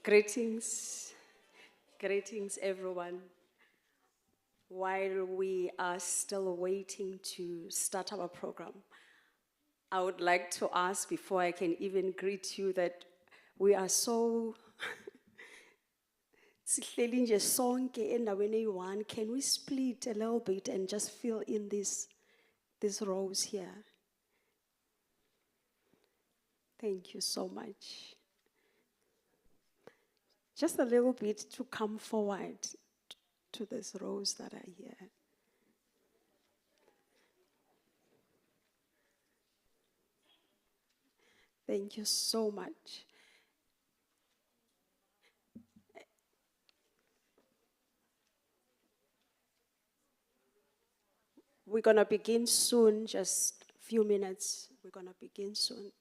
Greetings, greetings everyone. While we are still waiting to start our program, I would like to ask before I can even greet you that we are so sihleli nje sonke endaweni eyi-one. Can we split a little bit and just fill in these rows here? Thank you so much. Just a little bit to come forward to these rows that are here. Thank you so much. We're going to begin soon, just a few minutes. We're going to begin soon.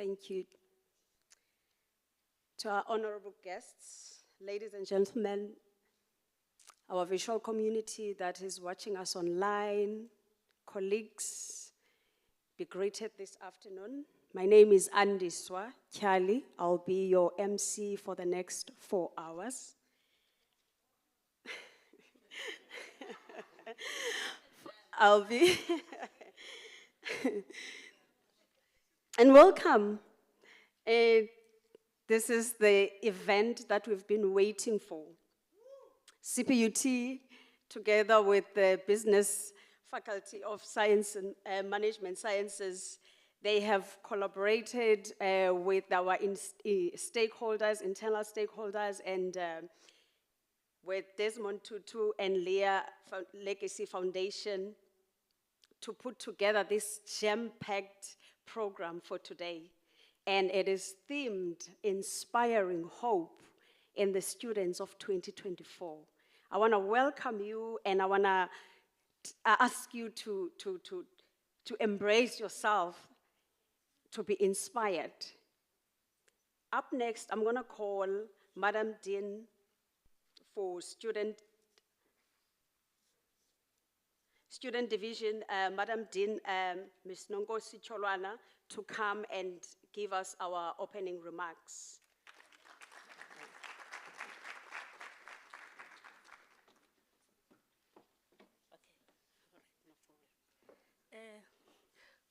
Thank you. To our honorable guests, ladies and gentlemen, our visual community that is watching us online, colleagues, be greeted this afternoon. My name is Andiswa Kyali. I'll be your MC for the next 4 hours. I'll be. And welcome. This is the event that we've been waiting for. CPUT, together with the Business Faculty of Science and Management Sciences, they have collaborated with our stakeholders, internal stakeholders, and with Desmond, Tutu, and Leah Legacy Foundation to put together this jam-packed program for today. And it is themed Inspiring Hope in the Students of 2024. I want to welcome you, and I want to ask you to embrace yourself, to be inspired. Up next, I'm going to call Madam Dean for Student Division, Madam Dean, Ms. Nongosi Cholwana, to come and give us our opening remarks.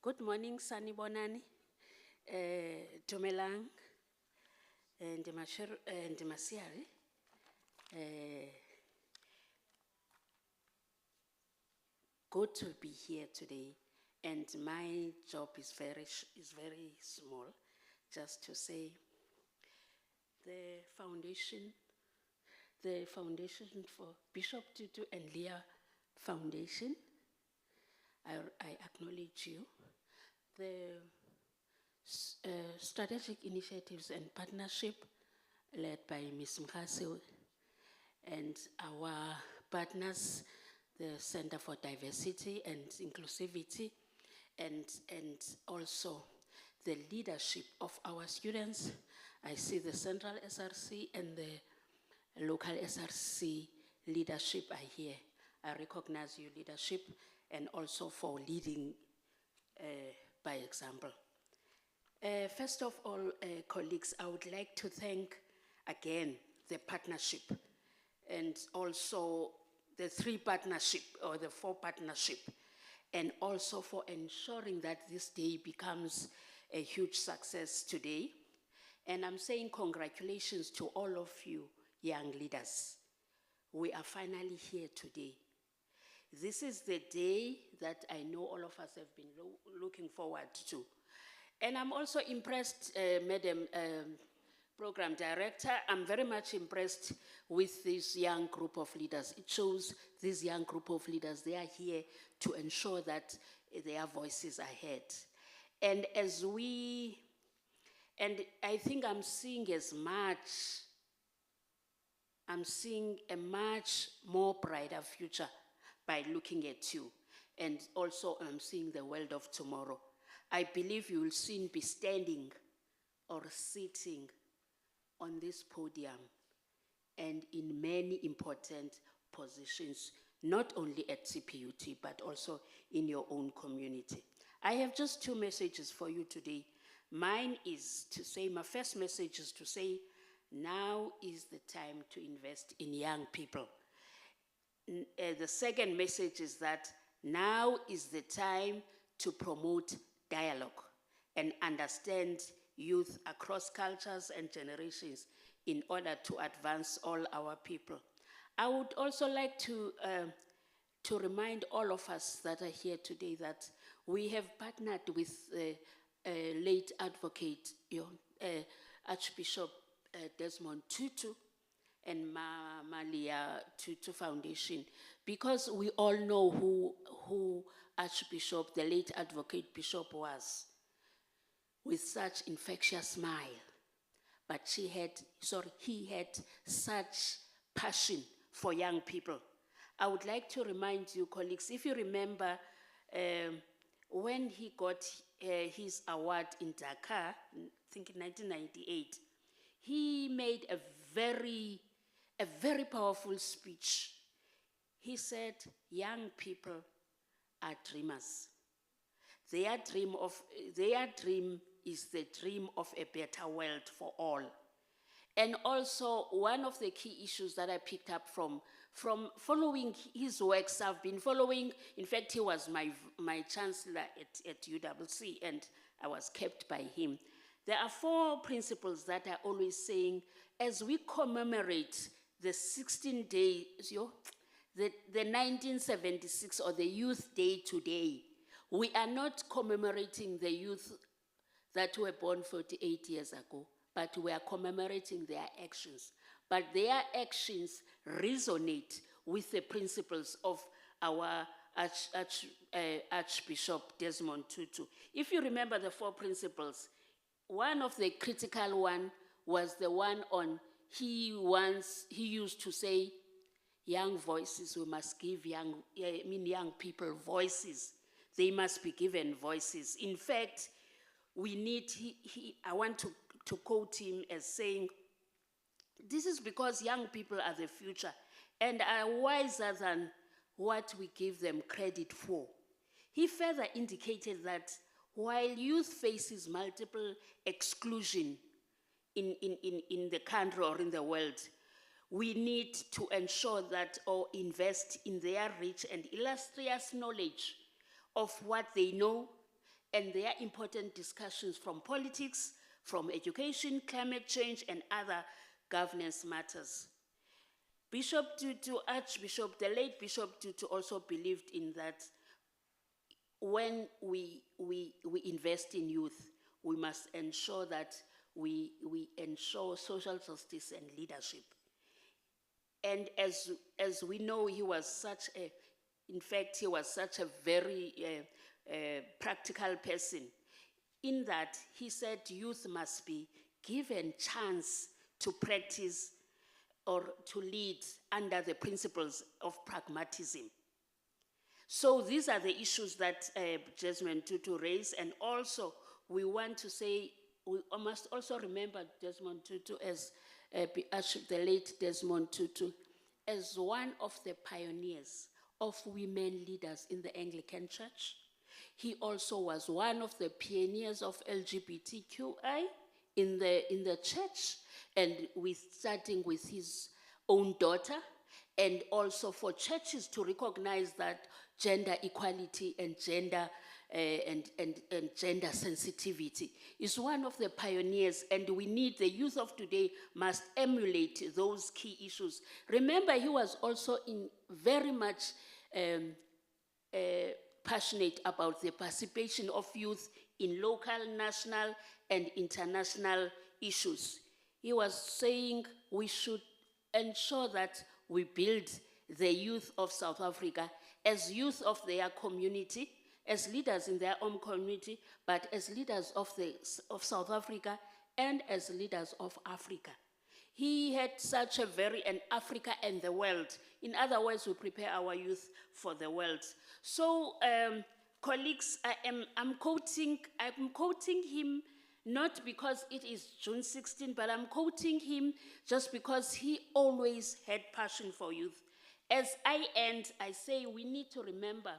Good morning, Sanibonani, Dumelang, and Masiari. Good to be here today, and my job is very small. Just to say, the foundation for Bishop Tutu and Leah Foundation, I acknowledge you. The strategic initiatives and partnership led by Ms. Mkhase and our partners, the Center for Diversity and Inclusivity, and also the leadership of our students. I see the Central SRC and the local SRC leadership are here. I recognize your leadership and also for leading by example. First of all, colleagues, I would like to thank again the partnership and also the 3 partnership or the 4 partnership, and also for ensuring that this day becomes a huge success today. And I'm saying congratulations to all of you young leaders. We are finally here today. This is the day that I know all of us have been looking forward to. And I'm also impressed, Madam Program Director, I'm very much impressed with this young group of leaders. It shows this young group of leaders, they are here to ensure that their voices are heard. And I think I'm seeing a much more brighter future by looking at you. And also I'm seeing the world of tomorrow. I believe you will soon be standing or sitting on this podium and in many important positions, not only at CPUT, but also in your own community. I have just 2 messages for you today. Mine is to say, my first message is to say, now is the time to invest in young people. The second message is that now is the time to promote dialogue and understand youth across cultures and generations in order to advance all our people. I would also like to remind all of us that are here today that we have partnered with late advocate, Archbishop Desmond Tutu and Leah Tutu Foundation, because we all know who Archbishop, the late advocate Bishop was, with such infectious smile. But he had such passion for young people. I would like to remind you, colleagues, if you remember when he got his award in Dakar, I think in 1998, he made a very powerful speech. He said, young people are dreamers. Their dream is the dream of a better world for all. And also, one of the key issues that I picked up from following his works, I've been following, in fact, he was my chancellor at UWC, and I was kept by him. There are 4 principles that are always saying, as we commemorate the 16 days, the 1976 or the Youth Day today, we are not commemorating the youth that were born 48 years ago, but we are commemorating their actions. But their actions resonate with the principles of our Archbishop Desmond Tutu. If you remember the 4 principles, one of the critical one was the one on, he used to say, young voices, we must give young people voices. They must be given voices. In fact, we need, I want to quote him as saying, this is because young people are the future and are wiser than what we give them credit for. He further indicated that while youth faces multiple exclusion in the country or in the world, we need to ensure that or invest in their rich and illustrious knowledge of what they know and their important discussions from politics, from education, climate change, and other governance matters. Bishop Tutu, Archbishop, the late Bishop Tutu also believed in that when we invest in youth, we must ensure that we ensure social justice and leadership. And as we know, he was such a very practical person, in that he said youth must be given chance to practice or to lead under the principles of pragmatism. So these are the issues that Desmond Tutu raised, and also we want to say, we must also remember Desmond Tutu as the late Desmond Tutu as one of the pioneers of women leaders in the Anglican Church. He also was one of the pioneers of LGBTQI in the church, and starting with his own daughter, and also for churches to recognize that gender equality and gender gender sensitivity is one of the pioneers, and we need, the youth of today must emulate those key issues. Remember, he was also very much passionate about the participation of youth in local, national, and international issues. He was saying we should ensure that we build the youth of South Africa as youth of their community, as leaders in their own community, but as leaders of South Africa and as leaders of Africa. He had such a and Africa and the world. In other words, we prepare our youth for the world. So, colleagues, I'm quoting him not because it is June 16, but I'm quoting him just because he always had passion for youth. As I end, I say we need to remember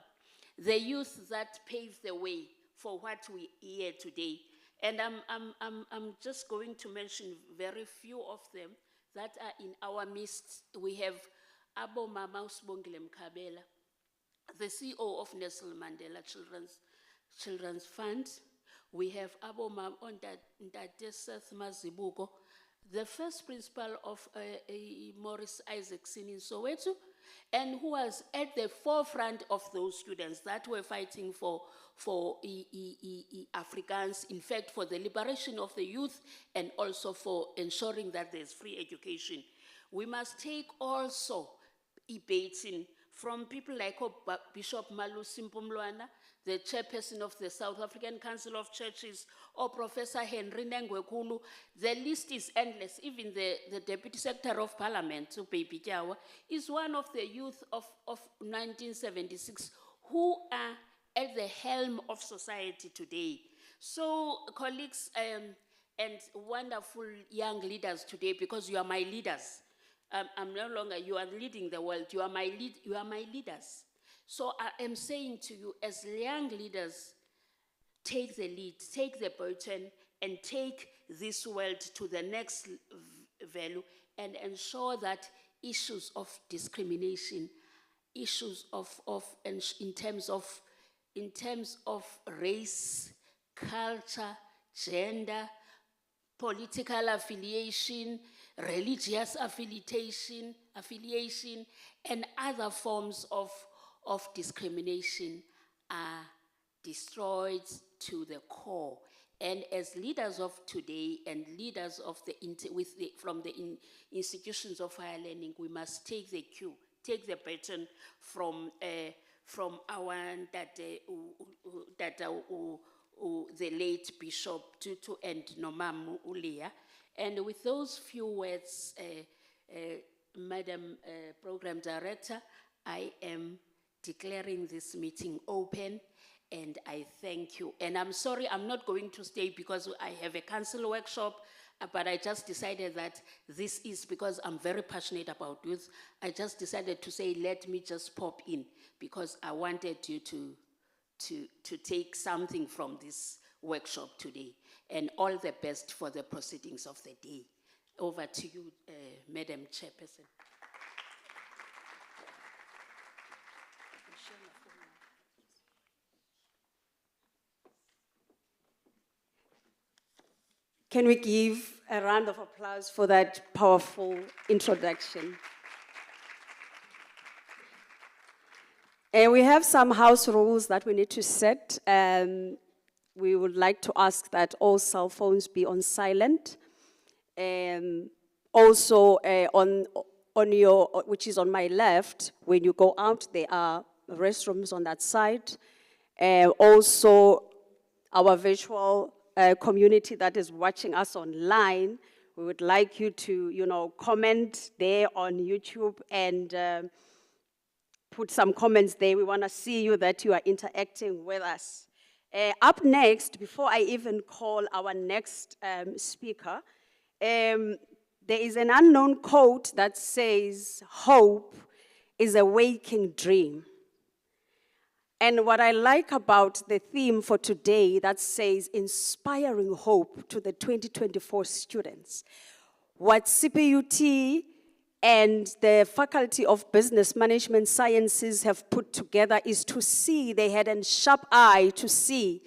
the youth that paved the way for what we hear today. And I'm just going to mention very few of them that are in our midst. We have Abo Mama Usbongile Mkhabela, the CEO of Nelson Mandela Children's Fund. We have Abo Mama Ndate Seth Mazibuko, the first principal of Morris Isaacson in Soweto, and who was at the forefront of those students that were fighting for Africans, in fact, for the liberation of the youth and also for ensuring that there's free education. We must take also debating from people like Bishop Malu Simpumlwana, the chairperson of the South African Council of Churches, or Professor Henry Nengwekulu. The list is endless. Even the Deputy Secretary of Parliament, Baby Jawa, is one of the youth of 1976 who are at the helm of society today. So, colleagues and wonderful young leaders today, because you are my leaders. I'm no longer, you are leading the world, you are my leaders. So I am saying to you, as young leaders, take the lead, take the baton, and take this world to the next value, and ensure that issues of discrimination, issues in terms of race, culture, gender, political affiliation, religious affiliation, and other forms of discrimination are destroyed to the core. And as leaders of today and leaders of from the institutions of higher learning, we must take the cue, take the baton from our the late Bishop Tutu and Nomam Leah. And with those few words, Madam Program Director, I am declaring this meeting open, and I thank you. And I'm sorry, I'm not going to stay because I have a council workshop, but I just decided that this is because I'm very passionate about youth. I just decided to say, let me just pop in, because I wanted you to take something from this workshop today. And all the best for the proceedings of the day. Over to you, Madam Chairperson. Can we give a round of applause for that powerful introduction? And we have some house rules that we need to set. We would like to ask that all cell phones be on silent. Also, on your, which is on my left, when you go out, there are restrooms on that side. Also, our virtual community that is watching us online, we would like you to, comment there on YouTube and put some comments there. We want to see you, that you are interacting with us. Up next, before I even call our next speaker, there is an unknown quote that says, "Hope is a waking dream." And what I like about the theme for today that says inspiring hope to the 2024 students, what CPUT and the Faculty of Business Management Sciences have put together is to see, they had a sharp eye to see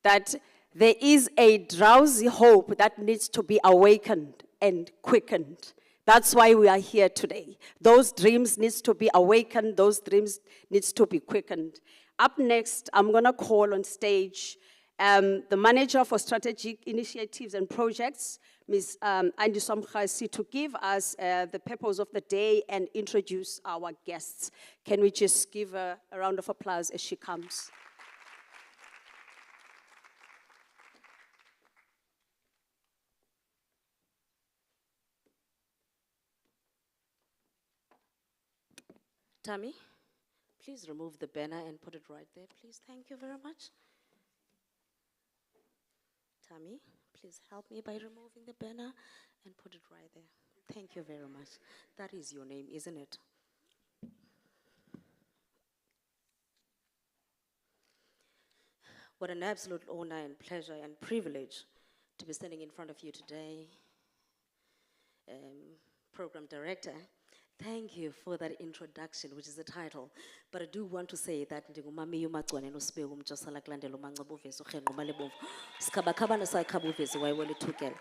that there is a drowsy hope that needs to be awakened and quickened. That's why we are here today. Those dreams needs to be awakened, those dreams needs to be quickened. Up next, I'm gonna call on stage the Manager for Strategic Initiatives and Projects, Ms. Andy Somkhasi, to give us the purpose of the day and introduce our guests. Can we just give a round of applause as she comes? Tammy, please remove the banner and put it right there, please. Thank you very much. Tammy, please help me by removing the banner and put it right there. Thank you very much. That is your name, isn't it? What an absolute honor and pleasure and privilege to be standing in front of you today. Program Director, thank you for that introduction, which is the title. But I do want to say that ndingumami yomagcwane nosibeko umjosala kulandela umanqaba uvezi urhenquma lebomvu sikhabakhabana sayikhaba uvezi wayewelithukela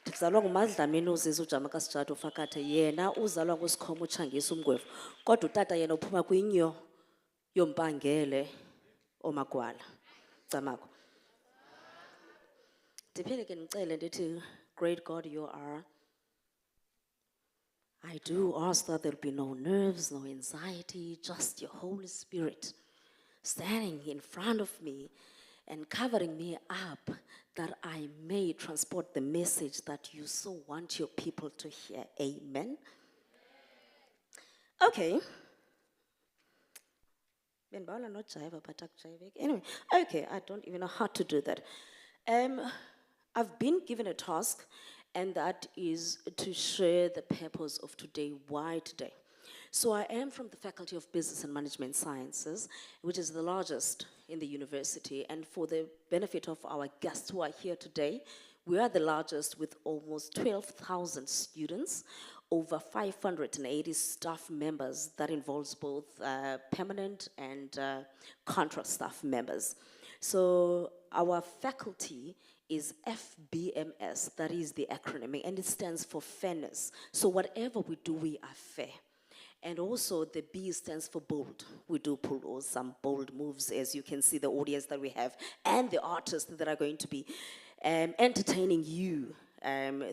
ndizalwa ngumadlamini uziza ujama kasijado ufakathe yena uzalwa ngusikhomo utshangisa umgwevu kodwa utata yena uphuma kwinyo yompangele omagwala camako ndiphinde ke ndicele ndithi great God you are. I do ask that there'll be no nerves, no anxiety, just your Holy Spirit standing in front of me and covering me up that I may transport the message that you so want your people to hear. Amen. Okay. Benibawela nojiva, but akujayiveki. Anyway, okay, I don't even know how to do that. Um, I've been given a task, and that is to share the purpose of today. Why today? So I am from the Faculty of Business and Management Sciences, which is the largest in the university. And for the benefit of our guests who are here today, we are the largest with almost 12,000 students, over 580 staff members. That involves both permanent and contract staff members. So our faculty is FBMS, that is the acronym, and it stands for fairness. So whatever we do, we are fair. And also the B stands for bold. We do pull some bold moves, as you can see the audience that we have and the artists that are going to be entertaining you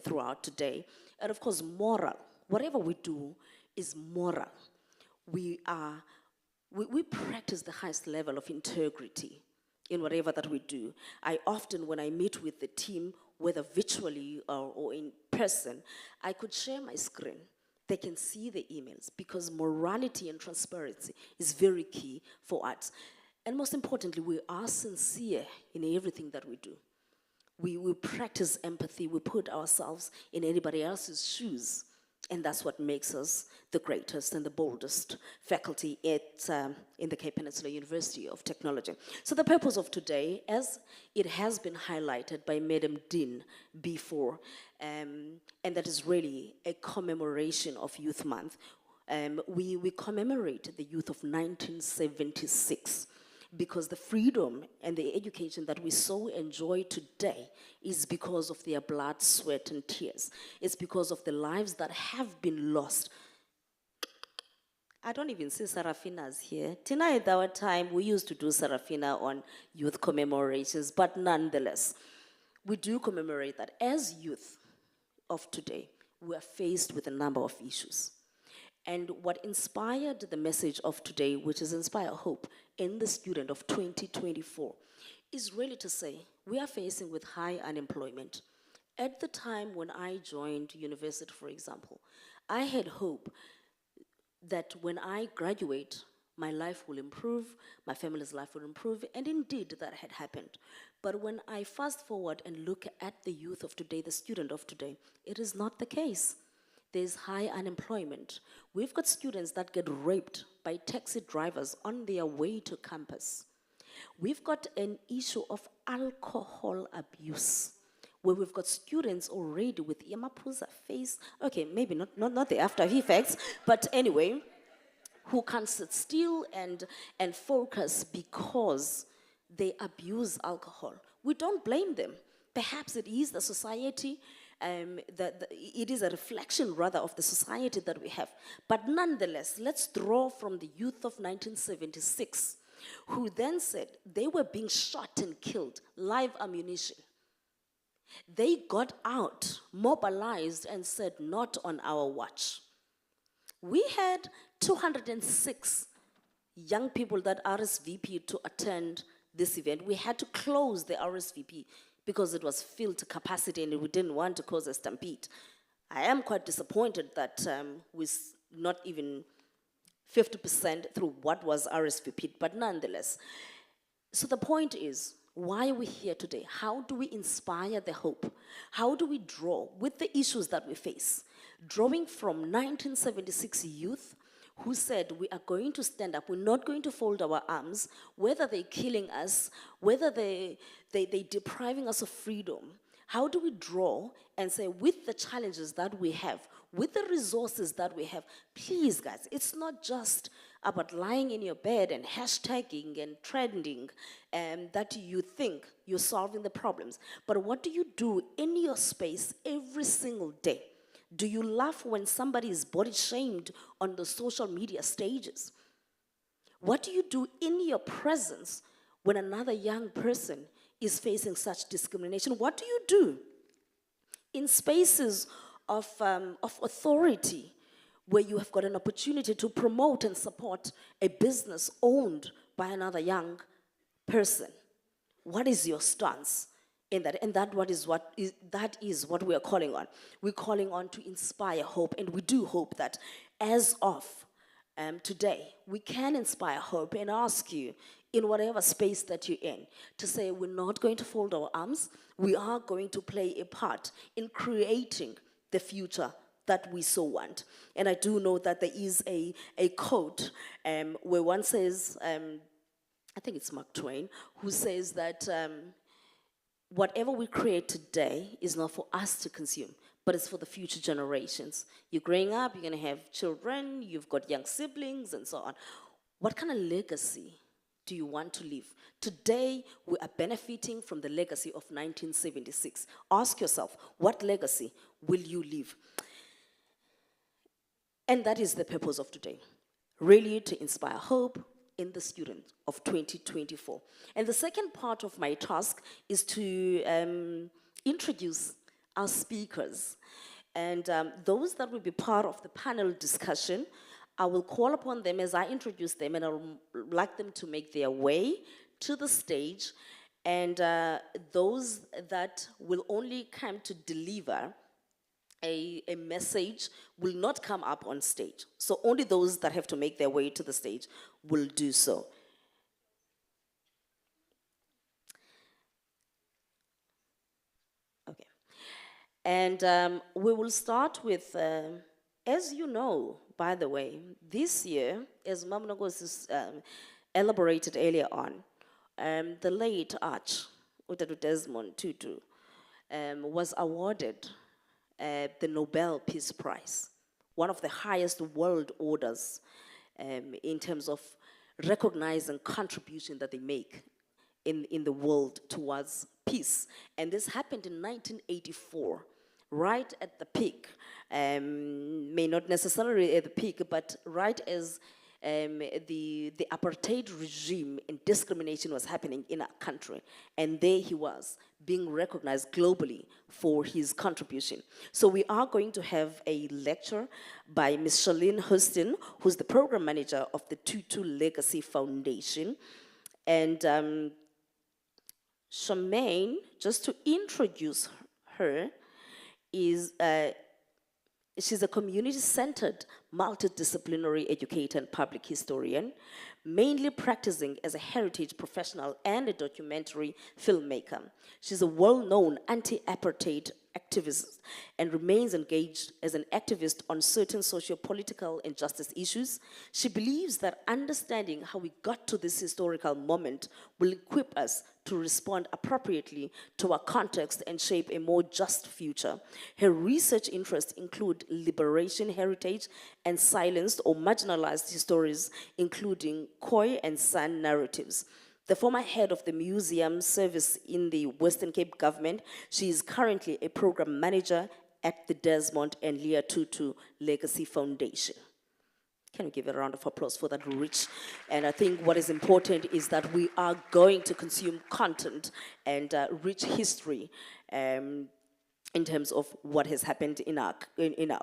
throughout today. And of course, moral. Whatever we do is moral. We practice the highest level of integrity in whatever that we do. I often, when I meet with the team, whether virtually or in person, I could share my screen. They can see the emails, because morality and transparency is very key for us. And most importantly, we are sincere in everything that we do. We practice empathy. We put ourselves in anybody else's shoes. And that's what makes us the greatest and the boldest faculty in the Cape Peninsula University of Technology. So the purpose of today, as it has been highlighted by Madam Dean before, and that is really a commemoration of Youth Month. We commemorate the youth of 1976. Because the freedom and the education that we so enjoy today is because of their blood, sweat, and tears. It's because of the lives that have been lost. I don't even see Seraphina's here. Tonight, at our time, we used to do Seraphina on youth commemorations, but nonetheless, we do commemorate that as youth of today, we are faced with a number of issues. And what inspired the message of today, which is Inspire Hope in the student of 2024, is really to say we are facing with high unemployment. At the time when I joined university, for example, I had hope that when I graduate, my life will improve, my family's life will improve, and indeed that had happened. But when I fast forward and look at the youth of today, the student of today, it is not the case. There's high unemployment. We've got students that get raped by taxi drivers on their way to campus. We've got an issue of alcohol abuse, where we've got students already with Yamapuza face, okay, maybe not the after effects, but anyway, who can't sit still and focus because they abuse alcohol. We don't blame them. Perhaps it is the society, it is a reflection rather of the society that we have. But nonetheless, let's draw from the youth of 1976, who then said they were being shot and killed, live ammunition. They got out, mobilized, and said, not on our watch. We had 206 young people that RSVP'd to attend this event. We had to close the RSVP because it was filled to capacity and we didn't want to cause a stampede. I am quite disappointed that we're not even 50% through what was RSVP'd, but nonetheless. So the point is, why are we here today? How do we inspire the hope? How do we draw with the issues that we face? Drawing from 1976 youth who said we are going to stand up, we're not going to fold our arms, whether they're killing us, whether they're depriving us of freedom. How do we draw and say, with the challenges that we have, with the resources that we have, please guys, it's not just about lying in your bed and hashtagging and trending that you think you're solving the problems. But what do you do in your space every single day? Do you laugh when somebody is body shamed on the social media stages? What do you do in your presence when another young person is facing such discrimination? What do you do in spaces of authority where you have got an opportunity to promote and support a business owned by another young person? What is your stance in that? And that is what we are calling on. We're calling on to inspire hope, and we do hope that as of today, we can inspire hope and ask you, in whatever space that you're in, to say we're not going to fold our arms, we are going to play a part in creating the future that we so want. And I do know that there is a quote where one says, I think it's Mark Twain, who says that whatever we create today is not for us to consume, but it's for the future generations. You're growing up, you're gonna have children, you've got young siblings, and so on. What kind of legacy do you want to leave? Today, we are benefiting from the legacy of 1976. Ask yourself, what legacy will you leave? And that is the purpose of today, really to inspire hope in the student of 2024. And the second part of my task is to introduce our speakers. And those that will be part of the panel discussion, I will call upon them as I introduce them, and I would like them to make their way to the stage. And those that will only come to deliver a message will not come up on stage. So only those that have to make their way to the stage will do so. Okay. And we will start with, as you know, by the way, this year, as Mam Nogos elaborated earlier on, the late Arch, Utatu Desmond Tutu, was awarded the Nobel Peace Prize, one of the highest world orders in terms of recognizing contribution that they make in the world towards peace. And this happened in 1984, right at the peak, may not necessarily at the peak, but right as the apartheid regime and discrimination was happening in our country. And there he was, being recognized globally for his contribution. So we are going to have a lecture by Ms. Charlene Huston, who's the program manager of the Tutu Legacy Foundation. And Charmaine, just to introduce her, is she's a community-centered, multidisciplinary educator and public historian, mainly practicing as a heritage professional and a documentary filmmaker. She's a well-known anti-apartheid activist and remains engaged as an activist on certain socio-political and justice issues. She believes that understanding how we got to this historical moment will equip us to respond appropriately to our context and shape a more just future. Her research interests include liberation heritage and silenced or marginalized histories, including Khoi and San narratives. The former head of the museum service in the Western Cape government, she is currently a program manager at the Desmond and Leah Tutu Legacy Foundation. Can we give a round of applause for that rich? And I think what is important is that we are going to consume content and rich history in terms of what has happened in our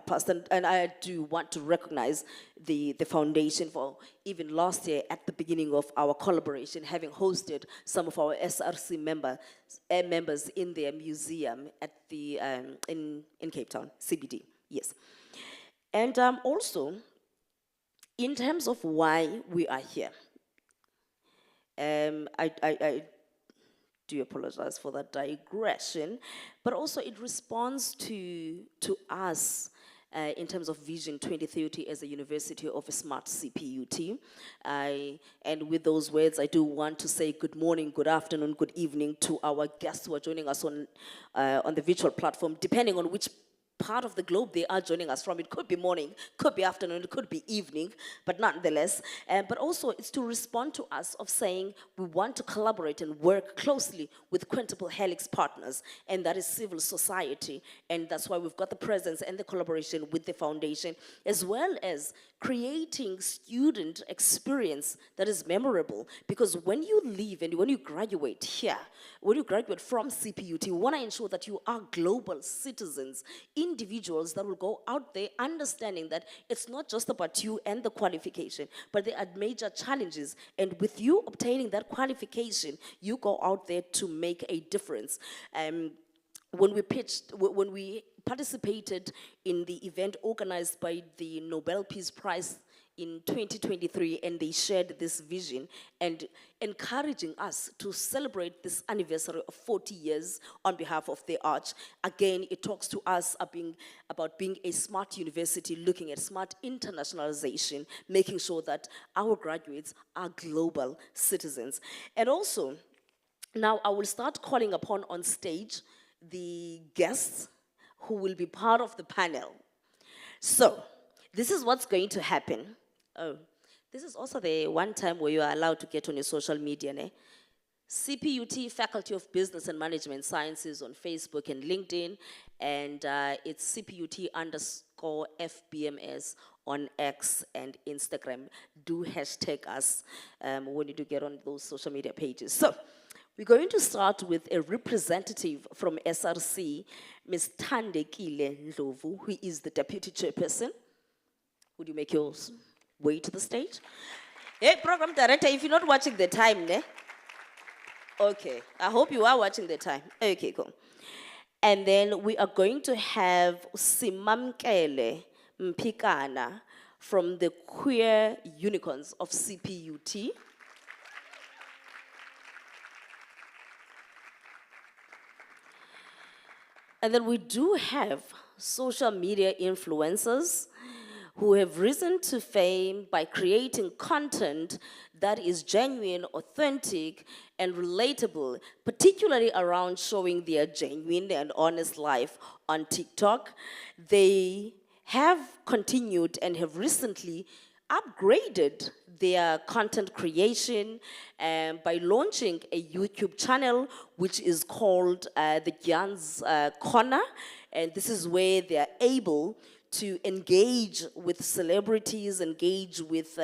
past. And I do want to recognize the foundation for even last year at the beginning of our collaboration, having hosted some of our SRC members in their museum at the, in Cape Town, CBD, yes. And also, in terms of why we are here, I do apologize for that digression, but also it responds to us in terms of Vision 2030 as a University of a Smart CPUT. And with those words, I do want to say good morning, good afternoon, good evening to our guests who are joining us on the virtual platform, depending on which part of the globe they are joining us from. It could be morning, could be afternoon, it could be evening, but nonetheless. But also it's to respond to us of saying we want to collaborate and work closely with quintuple helix partners, and that is civil society. And that's why we've got the presence and the collaboration with the foundation, as well as creating student experience that is memorable. Because when you leave and when you graduate here, when you graduate from CPUT, we want to ensure that you are global citizens, individuals that will go out there understanding that it's not just about you and the qualification, but there are major challenges. And with you obtaining that qualification, you go out there to make a difference. When we participated in the event organized by the Nobel Peace Prize in 2023, and they shared this vision and encouraging us to celebrate this anniversary of 40 years on behalf of the Arch. Again, it talks to us about being a smart university, looking at smart internationalization, making sure that our graduates are global citizens. And also, now I will start calling upon on stage the guests who will be part of the panel. So, this is what's going to happen. Oh, this is also the one time where you are allowed to get on your social media, ne? CPUT, Faculty of Business and Management Sciences on Facebook and LinkedIn, and it's CPUT_FBMS on X and Instagram. Do hashtag us when you do get on those social media pages. So, we're going to start with a representative from SRC, Ms. Thandekile Ndlovu, who is the Deputy Chairperson. Would you make your way to the stage? Hey, Program Director, if you're not watching the time, ne? Okay, I hope you are watching the time. Okay, cool. And then we are going to have Simamkele Mpikana from the Queer Unicorns of CPUT. And then we do have social media influencers who have risen to fame by creating content that is genuine, authentic, and relatable, particularly around showing their genuine and honest life on TikTok. They have continued and have recently upgraded their content creation by launching a YouTube channel which is called the Gyan's Corner, and this is where they are able to engage with celebrities, engage with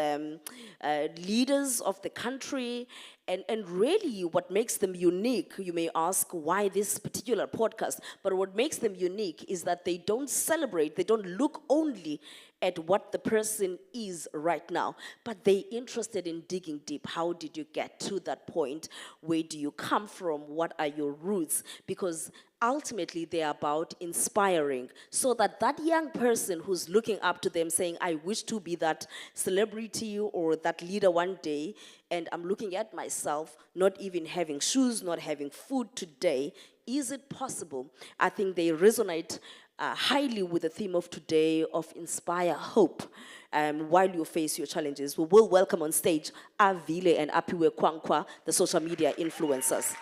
leaders of the country, and really what makes them unique, you may ask why this particular podcast, but what makes them unique is that they don't celebrate, they don't look only at what the person is right now, but they're interested in digging deep. How did you get to that point? Where do you come from? What are your roots? Because ultimately they're about inspiring, so that that young person who's looking up to them saying, I wish to be that celebrity or that leader one day, and I'm looking at myself not even having shoes, not having food today. Is it possible? I think they resonate highly with the theme of today of inspire hope while you face your challenges. We will welcome on stage Avile and Apiwe Kwankwa, the social media influencers.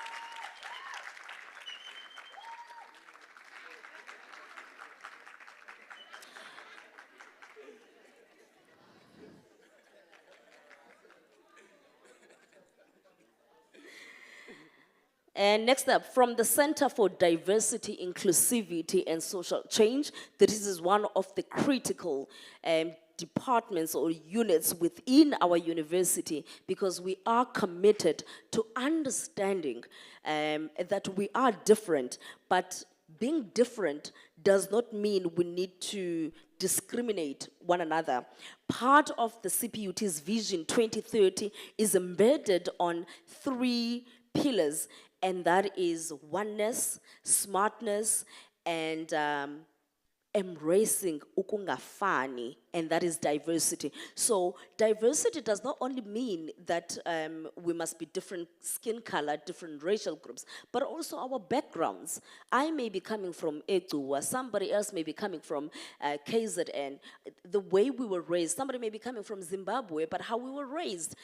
And next up, from the Center for Diversity, Inclusivity, and Social Change, this is one of the critical departments or units within our university, because we are committed to understanding that we are different, but being different does not mean we need to discriminate one another. Part of the CPUT's Vision 2030 is embedded on 3 pillars, and that is oneness, smartness, and embracing ukungafani, and that is diversity. So diversity does not only mean that we must be different skin color, different racial groups, but also our backgrounds. I may be coming from Etuwa, somebody else may be coming from KZN. The way we were raised, somebody may be coming from Zimbabwe, but how we were raised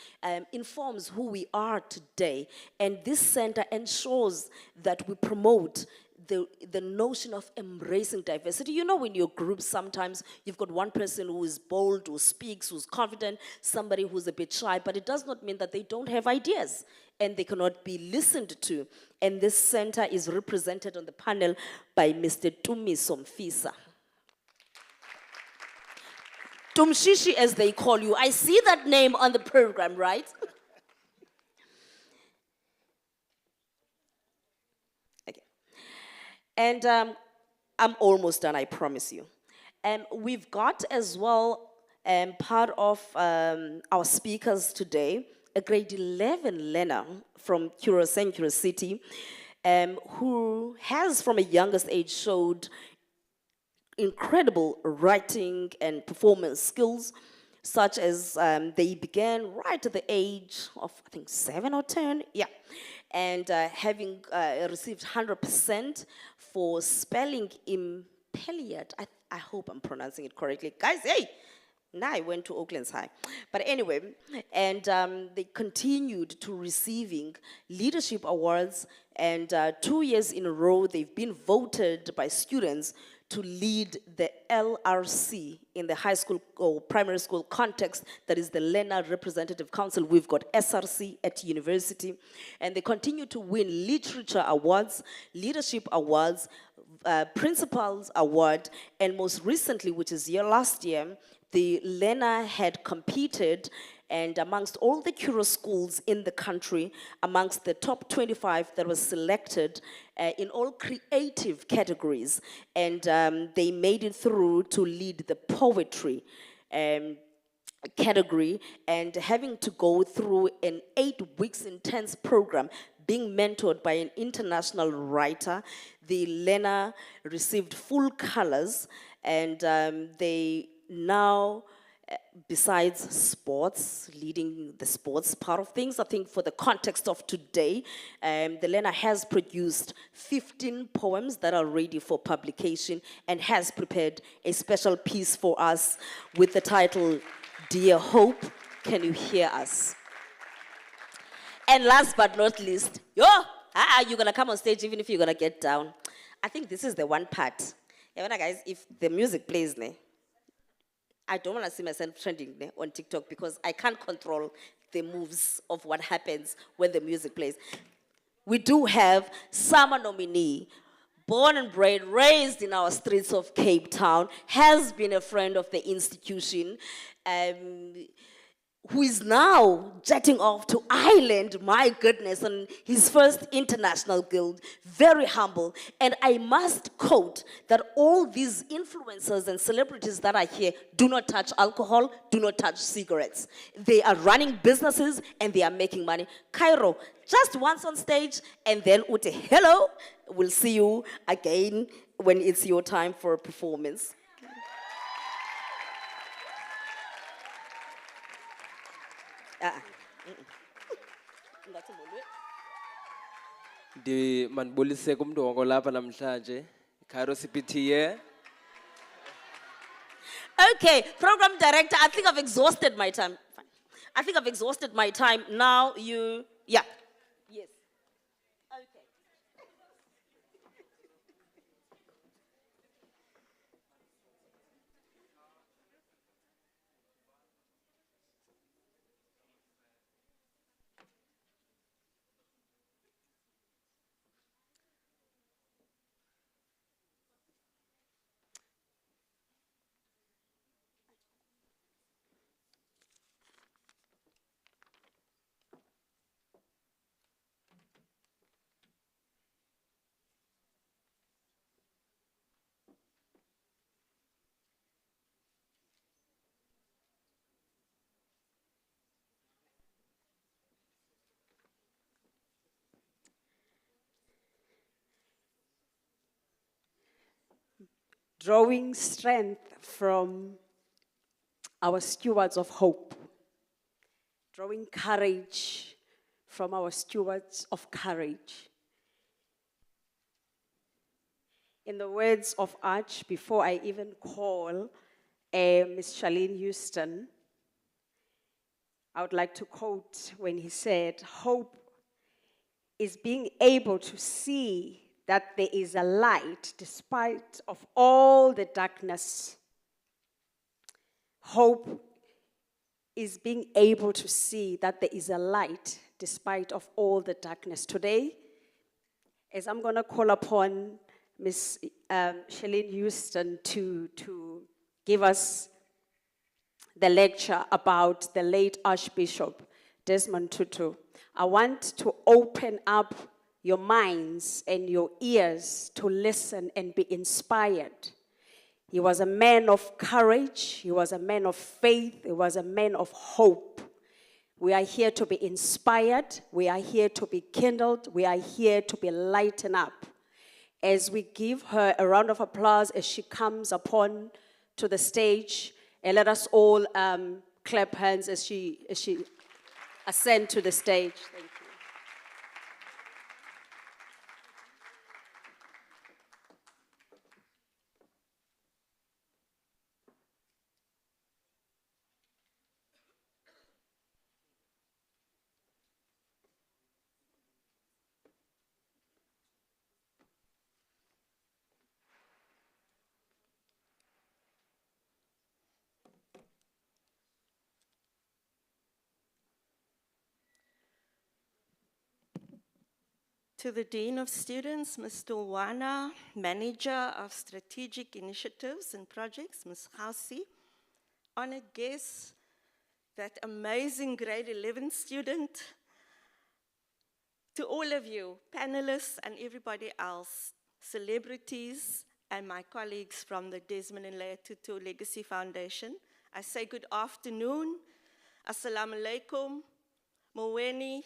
informs who we are today. And this center ensures that we promote the notion of embracing diversity. You know, when your group, sometimes you've got one person who is bold, who speaks, who's confident, somebody who's a bit shy, but it does not mean that they don't have ideas and they cannot be listened to. And this center is represented on the panel by Mr. Tumiso Mfisa. Tumshishi, as they call you. I see that name on the program, right? And I'm almost done, I promise you. We've got as well part of our speakers today, a grade 11 learner from Cura City, who has from a youngest age showed incredible writing and performance skills. such as they began right at the age of, I think, 7 or 10, yeah, and having received 100% for spelling impeliad. I hope I'm pronouncing it correctly. Guys, hey! Now I went to Oakland's High. But anyway, and they continued to receiving leadership awards, and 2 years in a row, they've been voted by students to lead the LRC in the high school or primary school context, that is the Learner Representative Council. We've got SRC at university, and they continue to win literature awards, leadership awards, principals award, and most recently, which is last year, the Learner had competed, and amongst all the Curo schools in the country, amongst the top 25 that was selected in all creative categories, and they made it through to lead the poetry category, and having to go through an 8 weeks intense program being mentored by an international writer. The Learner received full colors, and they now, besides sports, leading the sports part of things, I think for the context of today, the Learner has produced 15 poems that are ready for publication and has prepared a special piece for us with the title, Dear Hope, Can You Hear Us? And last but not least, you're gonna come on stage even if you're gonna get down. I think this is the one part. Yeah, guys, if the music plays, I don't want to see myself trending on TikTok because I can't control the moves of what happens when the music plays. We do have summer nominee, born and bred, raised in our streets of Cape Town, has been a friend of the institution, who is now jetting off to Ireland, my goodness, on his first international guild, very humble. And I must quote that all these influencers and celebrities that are here do not touch alcohol, do not touch cigarettes. They are running businesses and they are making money. Cairo, just once on stage, and then ute, hello, we'll see you again when it's your time for a performance. Di manbulise kumntu wonke lapha namhlanje. Cairo CPT. Okay, program director, I think I've exhausted my time. Fine. I think I've exhausted my time. Now you, yeah. Yes. Okay. Drawing strength from our stewards of hope, drawing courage from our stewards of courage. In the words of Arch, before I even call Ms. Charlene Houston, I would like to quote when he said, hope is being able to see that there is a light despite of all the darkness. Hope is being able to see that there is a light despite of all the darkness. Today, as I'm going to call upon Ms. Charlene Houston to give us the lecture about the late Archbishop Desmond Tutu, I want to open up your minds and your ears to listen and be inspired. He was a man of courage, he was a man of faith, he was a man of hope. We are here to be inspired, we are here to be kindled, we are here to be lightened up. As we give her a round of applause as she comes upon to the stage, and let us all clap hands as she ascends to the stage. Thank you. To the Dean of Students, Ms. Tulwana, Manager of Strategic Initiatives and Projects, Ms. Khausi, honored guests, that amazing grade 11 student, to all of you, panelists and everybody else, celebrities and my colleagues from the Desmond and Leah Tutu Legacy Foundation, I say good afternoon, assalamu alaikum, moweni,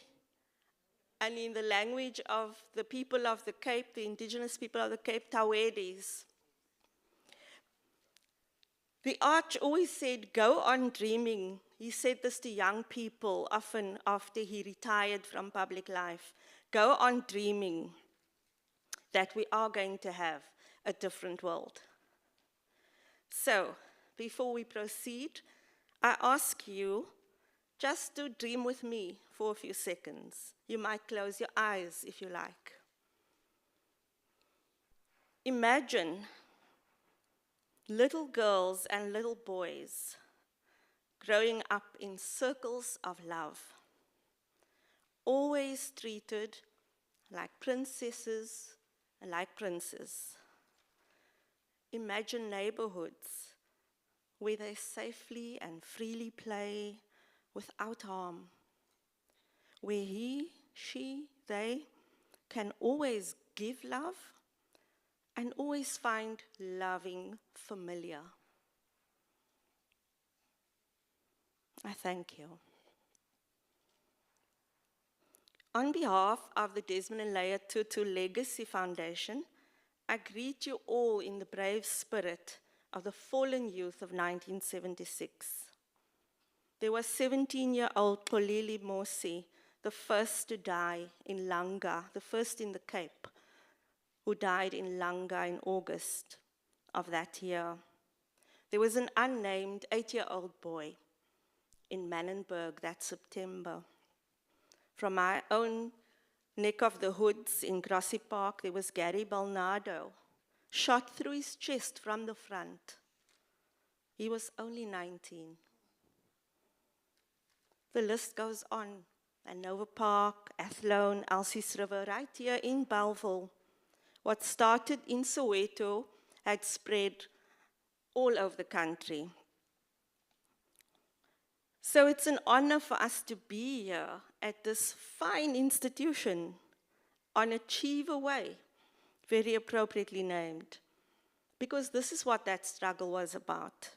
and in the language of the people of the Cape, the indigenous people of the Cape, Tawedis. The Arch always said, go on dreaming. He said this to young people often after he retired from public life. Go on dreaming that we are going to have a different world. So, before we proceed, I ask you just to dream with me for a few seconds. You might close your eyes if you like. Imagine little girls and little boys growing up in circles of love, always treated like princesses and like princes. Imagine neighborhoods where they safely and freely play without harm, where he, she, they can always give love and always find loving familiar. I thank you. On behalf of the Desmond and Leah Tutu Legacy Foundation, I greet you all in the brave spirit of the fallen youth of 1976. There was 17-year-old Xolile Mosi, the first to die in Langa, the first in the Cape, who died in Langa in August of that year. There was an unnamed 8-year-old boy in Mannenberg that September. From my own neck of the hoods in Grassy Park, there was Gary Balnardo, shot through his chest from the front. He was only 19. The list goes on. Nova Park, Athlone, Elsie's River, right here in Bellville. What started in Soweto had spread all over the country. So it's an honor for us to be here at this fine institution on Achiever Way, very appropriately named, because this is what that struggle was about.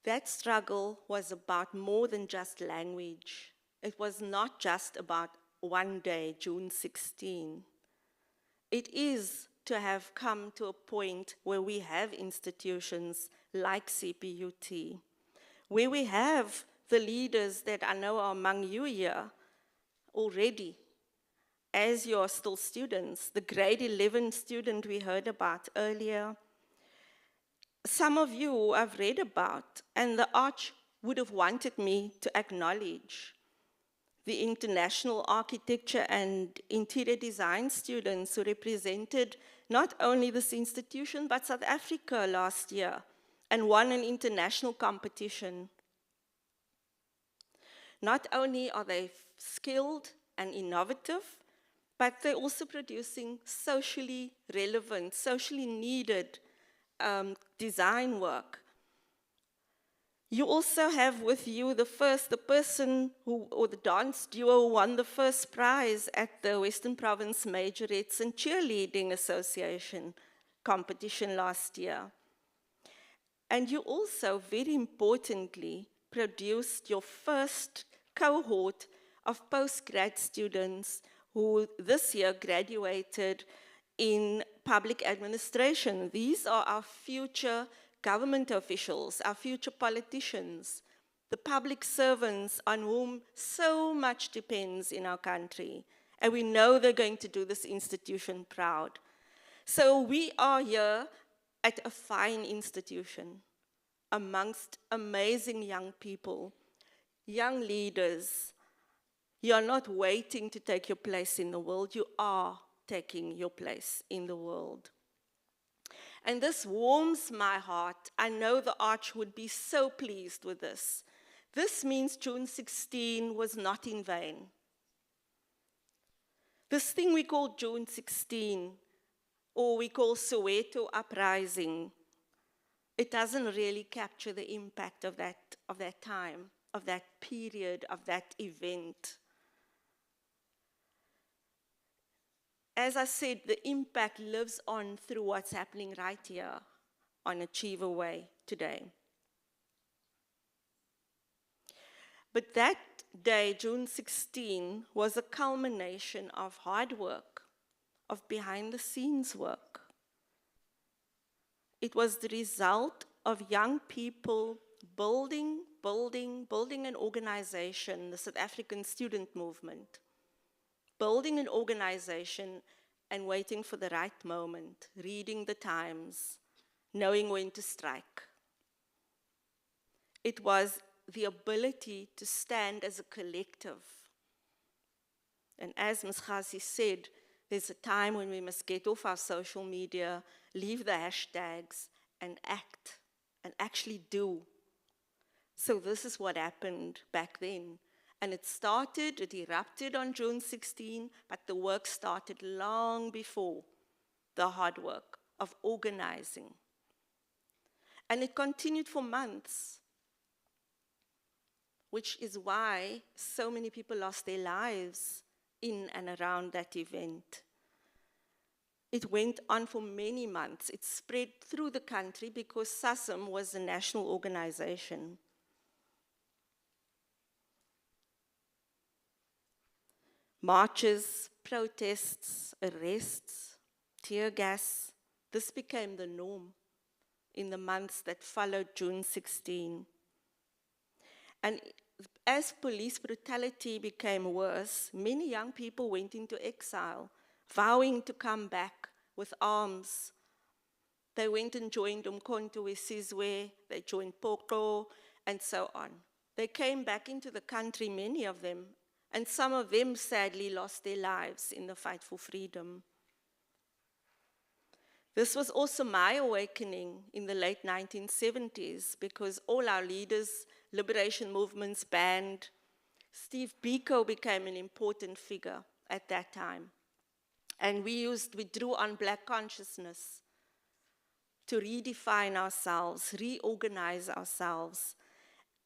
That struggle was about more than just language. It was not just about one day, June 16. It is to have come to a point where we have institutions like CPUT, where we have the leaders that I know are among you here already, as you are still students, the grade 11 student we heard about earlier. Some of you I've read about, and the Arch would have wanted me to acknowledge the international architecture and interior design students who represented not only this institution, but South Africa last year and won an international competition. Not only are they skilled and innovative, but they're also producing socially relevant, socially needed design work. You also have with you the person who, or the dance duo who won the first prize at the Western Province Majorettes and Cheerleading Association competition last year. And you also, very importantly, produced your first cohort of postgrad students who this year graduated in public administration. These are our future government officials, our future politicians, the public servants on whom so much depends in our country. And we know they're going to do this institution proud. So we are here at a fine institution amongst amazing young people, young leaders. You are not waiting to take your place in the world, you are taking your place in the world. And this warms my heart. I know the Arch would be so pleased with this. This means June 16 was not in vain. This thing we call June 16, or we call Soweto uprising, it doesn't really capture the impact of that time, of that period, of that event. As I said, the impact lives on through what's happening right here on Achiever Way today. But that day, June 16, was a culmination of hard work, of behind-the-scenes work. It was the result of young people building an organization, the South African student movement, building an organization and waiting for the right moment, reading the times, knowing when to strike. It was the ability to stand as a collective. And as Ms. Khazi said, there's a time when we must get off our social media, leave the hashtags, and act, and actually do. So this is what happened back then. And it erupted on June 16, but the work started long before the hard work of organizing. And it continued for months, which is why so many people lost their lives in and around that event. It went on for many months. It spread through the country because SASM was a national organization. Marches, protests, arrests, tear gas, this became the norm in the months that followed June 16. And as police brutality became worse, many young people went into exile, vowing to come back with arms. They went and joined Umkhonto weSizwe, they joined Poko, and so on. They came back into the country, many of them, and some of them sadly lost their lives in the fight for freedom. This was also my awakening in the late 1970s because all our leaders, liberation movements banned. Steve Biko became an important figure at that time. And we drew on Black consciousness to redefine ourselves, reorganize ourselves,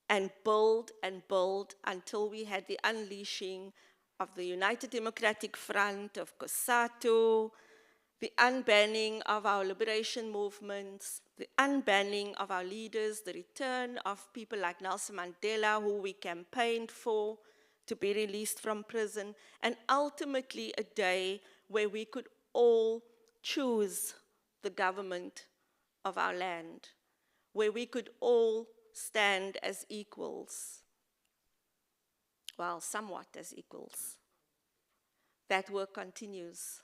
and build until we had the unleashing of the United Democratic Front, of COSATU, the unbanning of our liberation movements, the unbanning of our leaders, the return of people like Nelson Mandela, who we campaigned for to be released from prison, and ultimately a day where we could all choose the government of our land, where we could all stand as equals. Well, somewhat as equals. That work continues.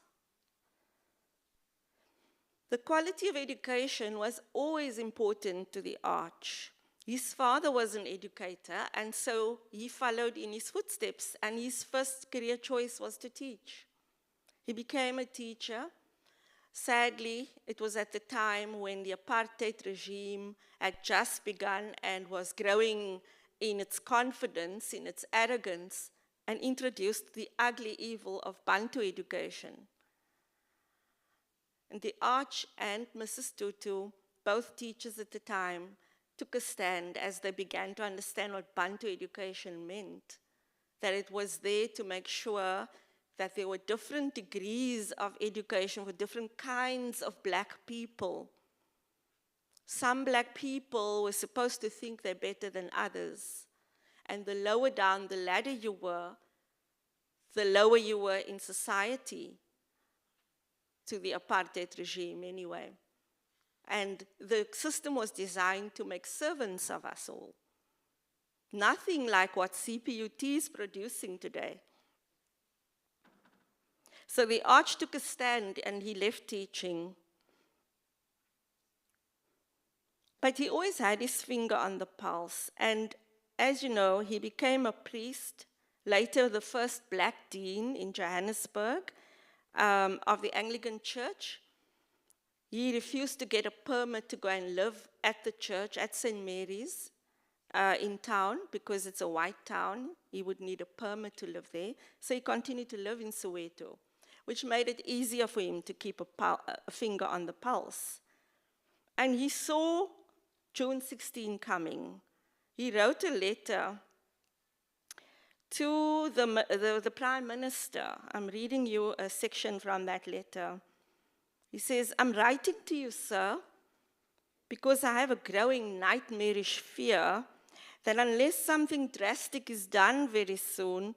The quality of education was always important to the Arch. His father was an educator, and so he followed in his footsteps, and his first career choice was to teach. He became a teacher. Sadly, it was at the time when the apartheid regime had just begun and was growing in its confidence, in its arrogance, and introduced the ugly evil of Bantu education. And the Arch and Mrs. Tutu, both teachers at the time, took a stand as they began to understand what Bantu education meant, that it was there to make sure that there were different degrees of education for different kinds of Black people. Some Black people were supposed to think they're better than others, and the lower down the ladder you were, the lower you were in society, to the apartheid regime anyway. And the system was designed to make servants of us all. Nothing like what CPUT is producing today. So the Arch took a stand and he left teaching. But he always had his finger on the pulse. And as you know, he became a priest, later the first black dean in Johannesburg of the Anglican Church. He refused to get a permit to go and live at the church at St. Mary's in town because it's a white town. He would need a permit to live there. So he continued to live in Soweto, which made it easier for him to keep a finger on the pulse. And he saw June 16 coming. He wrote a letter to the Prime Minister. I'm reading you a section from that letter. He says, "I'm writing to you, sir, because I have a growing nightmarish fear that unless something drastic is done very soon,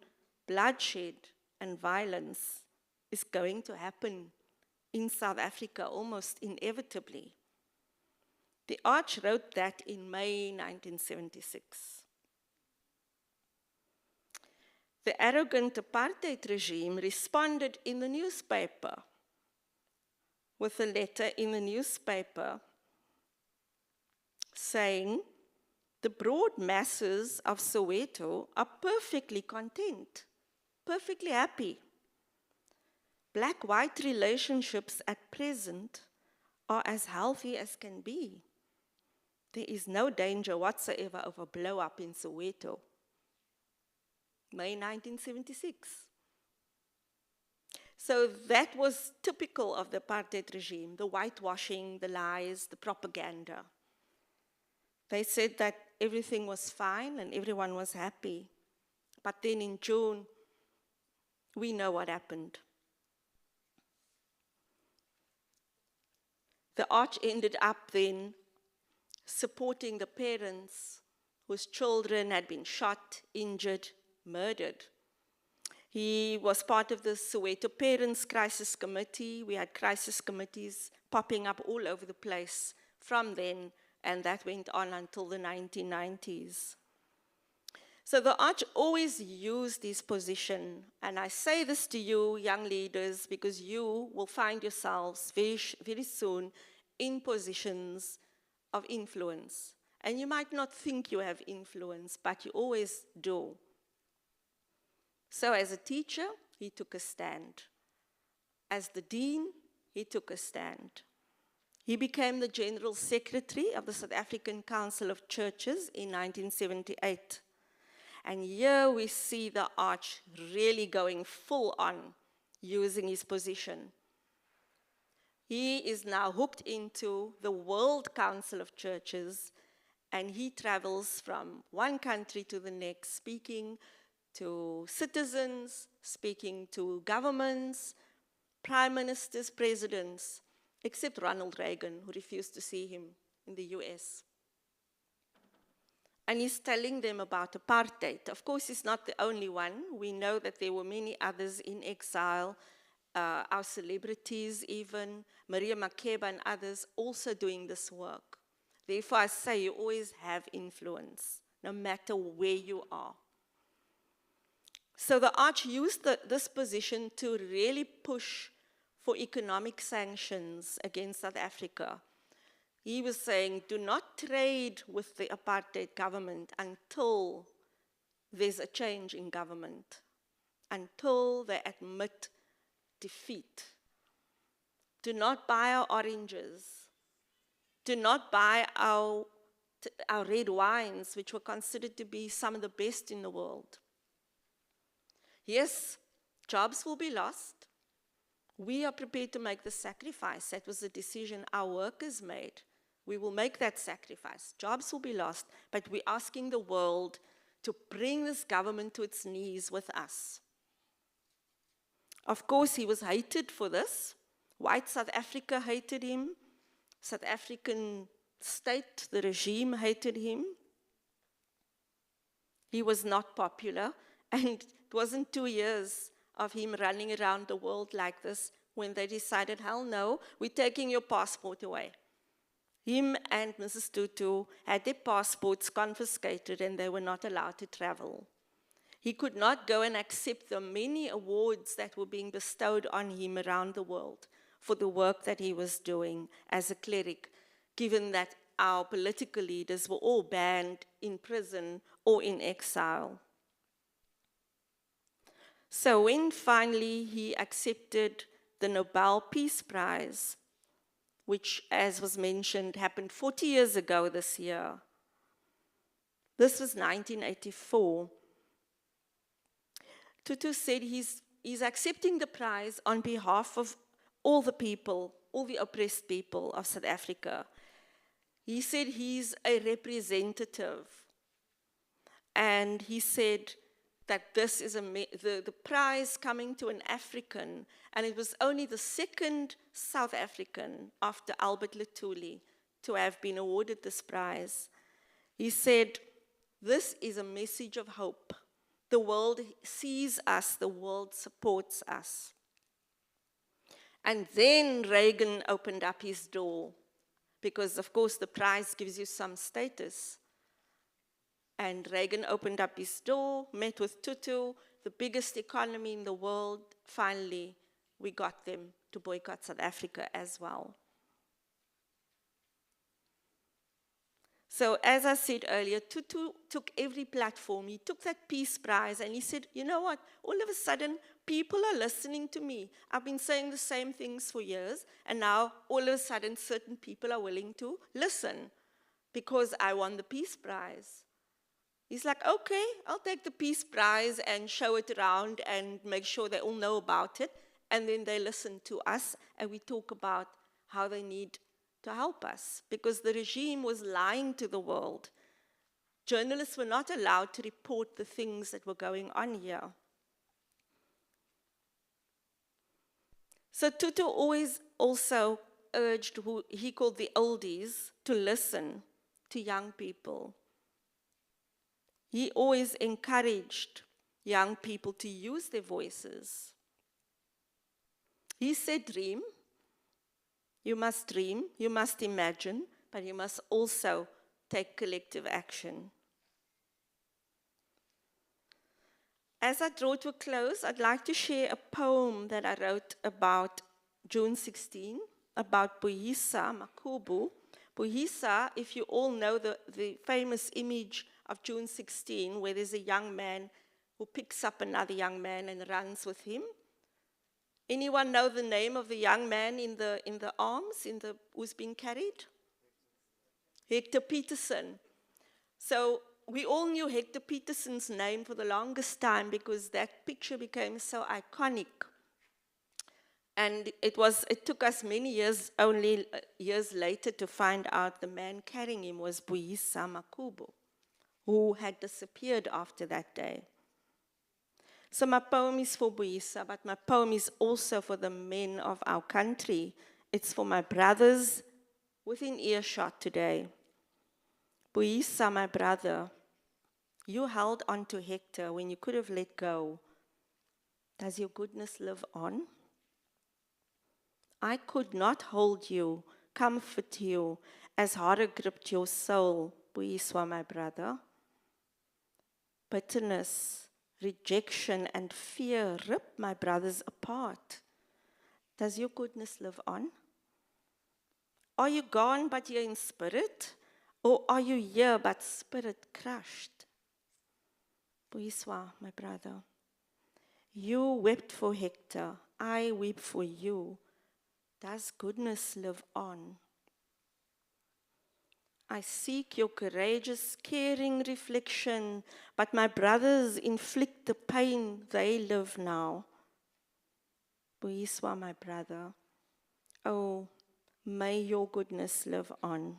bloodshed and violence is going to happen in South Africa almost inevitably." The Arch wrote that in May 1976. The arrogant apartheid regime responded in the newspaper with a letter in the newspaper saying, "The broad masses of Soweto are perfectly content, perfectly happy. Black-white relationships at present are as healthy as can be. There is no danger whatsoever of a blow-up in Soweto." May 1976. So that was typical of the apartheid regime, the whitewashing, the lies, the propaganda. They said that everything was fine and everyone was happy. But then in June, we know what happened. The Arch ended up then supporting the parents whose children had been shot, injured, murdered. He was part of the Soweto Parents Crisis Committee. We had crisis committees popping up all over the place from then, and that went on until the 1990s. So the Arch always used his position, and I say this to you, young leaders, because you will find yourselves very soon in positions of influence. And you might not think you have influence, but you always do. So as a teacher, he took a stand. As the dean, he took a stand. He became the General Secretary of the South African Council of Churches in 1978. And here we see the Arch really going full on, using his position. He is now hooked into the World Council of Churches, and he travels from one country to the next, speaking to citizens, speaking to governments, prime ministers, presidents, except Ronald Reagan, who refused to see him in the US. And he's telling them about apartheid. Of course, he's not the only one. We know that there were many others in exile, our celebrities even, Maria Makeba and others also doing this work. Therefore, I say you always have influence, no matter where you are. So the Arch used this position to really push for economic sanctions against South Africa. He was saying, do not trade with the apartheid government until there's a change in government, until they admit defeat. Do not buy our oranges. Do not buy our red wines, which were considered to be some of the best in the world. Yes, jobs will be lost. We are prepared to make the sacrifice. That was the decision our workers made. We will make that sacrifice. Jobs will be lost, but we're asking the world to bring this government to its knees with us. Of course, he was hated for this. White South Africa hated him. South African state, the regime hated him. He was not popular, and it wasn't 2 years of him running around the world like this when they decided, hell no, we're taking your passport away. Him and Mrs. Tutu had their passports confiscated and they were not allowed to travel. He could not go and accept the many awards that were being bestowed on him around the world for the work that he was doing as a cleric, given that our political leaders were all banned, in prison, or in exile. So when finally he accepted the Nobel Peace Prize, which, as was mentioned, happened 40 years ago this year. This was 1984. Tutu said he's accepting the prize on behalf of all the people, all the oppressed people of South Africa. He said he's a representative. And he said that this is the prize coming to an African, and it was only the second South African after Albert Lutuli to have been awarded this prize. He said, this is a message of hope. The world sees us, the world supports us. And then Reagan opened up his door, because of course the prize gives you some status. And Reagan opened up his door, met with Tutu, the biggest economy in the world. Finally, we got them to boycott South Africa as well. So as I said earlier, Tutu took every platform. He took that Peace Prize and he said, you know what, all of a sudden, people are listening to me. I've been saying the same things for years, and now all of a sudden, certain people are willing to listen because I won the Peace Prize. He's like, okay, I'll take the Peace Prize and show it around and make sure they all know about it. And then they listen to us and we talk about how they need to help us, because the regime was lying to the world. Journalists were not allowed to report the things that were going on here. So Tutu always also urged who he called the oldies to listen to young people. He always encouraged young people to use their voices. He said, dream. You must imagine, but you must also take collective action. As I draw to a close, I'd like to share a poem that I wrote about June 16, about Boyisa Makubu. Boyisa, if you all know the famous image of June 16, where there's a young man who picks up another young man and runs with him. Anyone know the name of the young man in the arms, who's being carried? Hector Peterson. So we all knew Hector Peterson's name for the longest time because that picture became so iconic. And it took us many years, only years later, to find out the man carrying him was Boyisa Makubu, who had disappeared after that day. So my poem is for Boyisa, but my poem is also for the men of our country. It's for my brothers within earshot today. Boyisa, my brother, you held on to Hector when you could have let go. Does your goodness live on? I could not hold you, comfort you, as horror gripped your soul, Boyisa, my brother. Bitterness, rejection, and fear rip my brothers apart. Does your goodness live on? Are you gone but here in spirit? Or are you here but spirit crushed? Boyisa, my brother, you wept for Hector, I weep for you. Does goodness live on? I seek your courageous, caring reflection, but my brothers inflict the pain they live now. Boyisa, my brother, oh, may your goodness live on.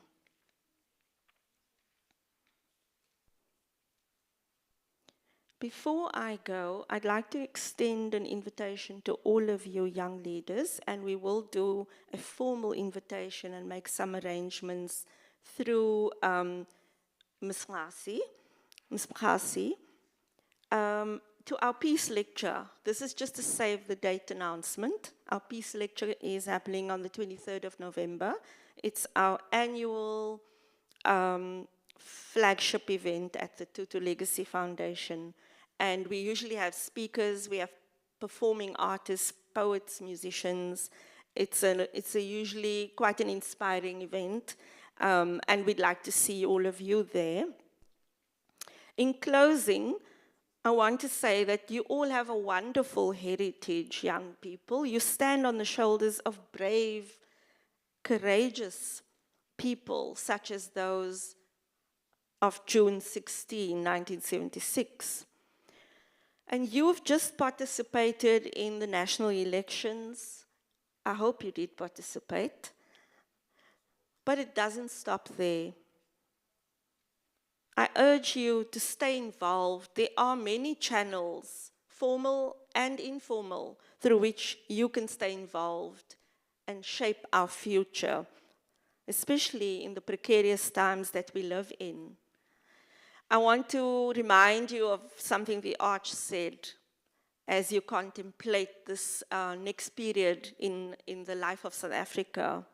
Before I go, I'd like to extend an invitation to all of you young leaders, and we will do a formal invitation and make some arrangements through Ms. Mkhasi, to our peace lecture. This is just a save the date announcement. Our peace lecture is happening on the 23rd of November It's our annual flagship event at the Tutu Legacy Foundation. And we usually have speakers, we have performing artists, poets, musicians. It's a usually quite an inspiring event. And we'd like to see all of you there. In closing, I want to say that you all have a wonderful heritage, young people. You stand on the shoulders of brave, courageous people, such as those of June 16, 1976. And you've just participated in the national elections. I hope you did participate. But it doesn't stop there. I urge you to stay involved. There are many channels, formal and informal, through which you can stay involved and shape our future, especially in the precarious times that we live in. I want to remind you of something the Arch said as you contemplate this next period in the life of South Africa.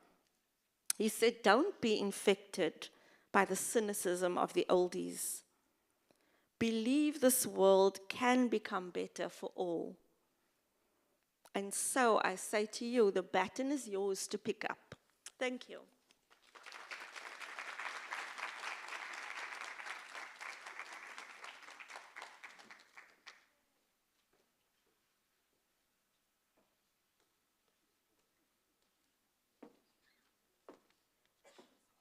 He said, don't be infected by the cynicism of the oldies. Believe this world can become better for all. And so I say to you, the baton is yours to pick up. Thank you.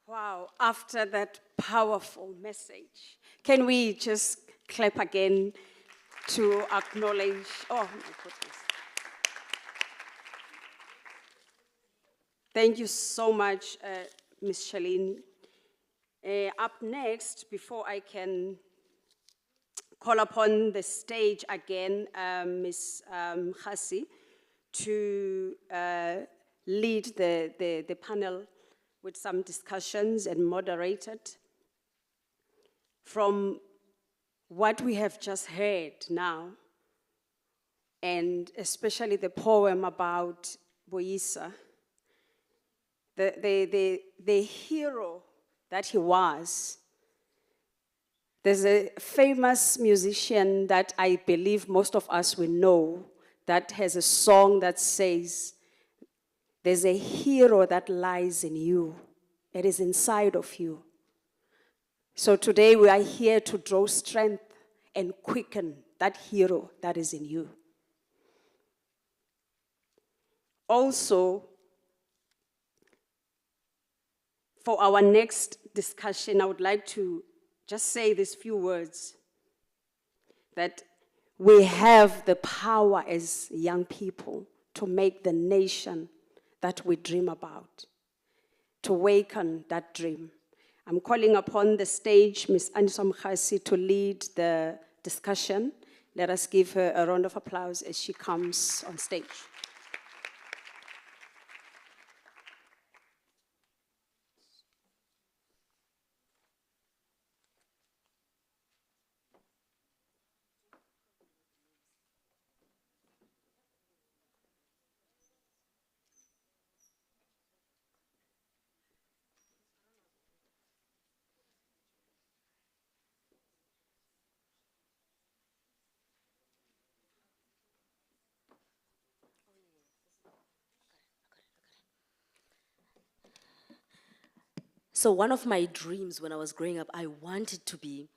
Wow, after that powerful message, can we just clap again to acknowledge, oh my goodness. Thank you so much, Ms. Charlene. Up next, before I can call upon the stage again, Ms. Khasi, to lead the panel with some discussions and moderate it. From what we have just heard now, and especially the poem about Boyisa, the hero that he was. There's a famous musician that I believe most of us will know that has a song that says, there's a hero that lies in you. It is inside of you. So today we are here to draw strength and quicken that hero that is in you. Also, for our next discussion, I would like to just say these few words, that we have the power as young people to make the nation that we dream about, to awaken that dream. I'm calling upon the stage Ms. Ansom Khasi to lead the discussion. Let us give her a round of applause as she comes on stage. So one of my dreams when I was growing up, I wanted to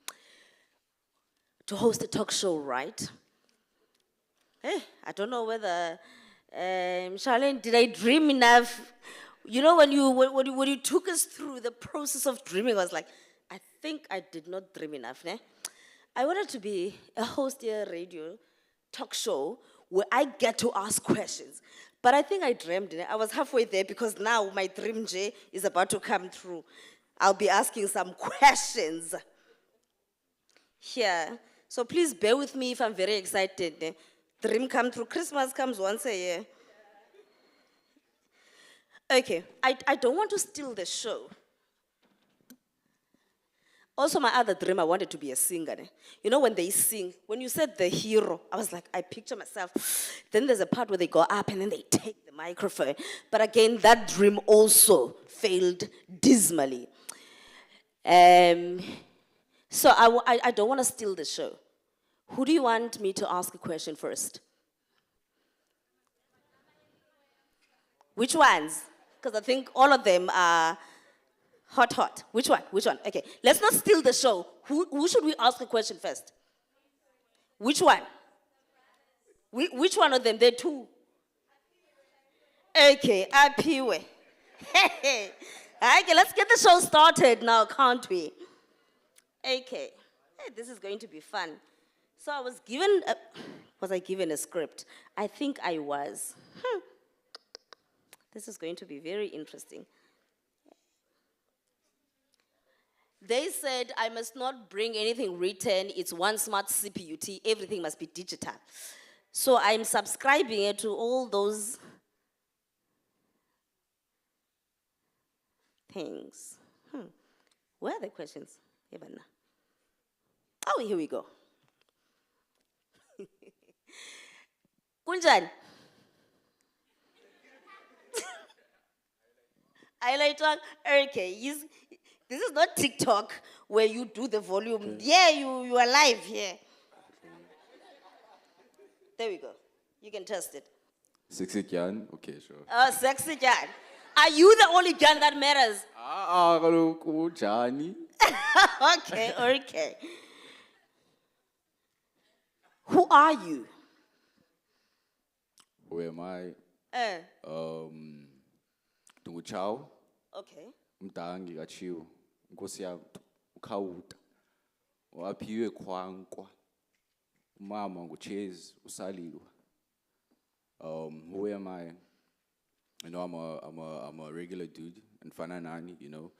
host a talk show, right? I don't know whether, Charlene, did I dream enough? You know, when you took us through the process of dreaming, I was like, I think I did not dream enough, ne? I wanted to be a host of a radio talk show where I get to ask questions. But I think I dreamed it. I was halfway there because now my dream J is about to come through. I'll be asking some questions here. So please bear with me if I'm very excited. Dream come true. Christmas comes once a year. Okay, I don't want to steal the show. Also, my other dream, I wanted to be a singer. You know, when they sing, when you said the hero, I was like, I picture myself. Then there's a part where they go up and then they take the microphone. But again, that dream also failed dismally. So I don't want to steal the show. Who do you want me to ask a question first? Which ones? Because I think all of them are hot. Which one? Okay, let's not steal the show. Who should we ask a question first? Which one? Which one of them? There are two. Okay, Apiwe. Okay, let's get the show started now, can't we? Okay, hey, this is going to be fun. So I was given a script? I think I was. This is going to be very interesting. They said I must not bring anything written. It's one smart CPUT. Everything must be digital. So I'm subscribing to all those things. Where are the questions? Oh, here we go. Kunjan. Highlighter, okay. This is not TikTok where you do the volume. Yeah, you are live here. There we go. You can test it. Sexy Jan? Okay, sure. Sexy Jan. Are you the only Jan that matters? Kaloku Jani. Okay. Who are you? Who am I? Tungu Chao. Okay. Mdangi kachiwo. Nkosi yami ukhawuta. Waphiwe khwankwa. Mama nguChase usaliwa. Who am I? You know, I'm a regular dude and Fananani, you know.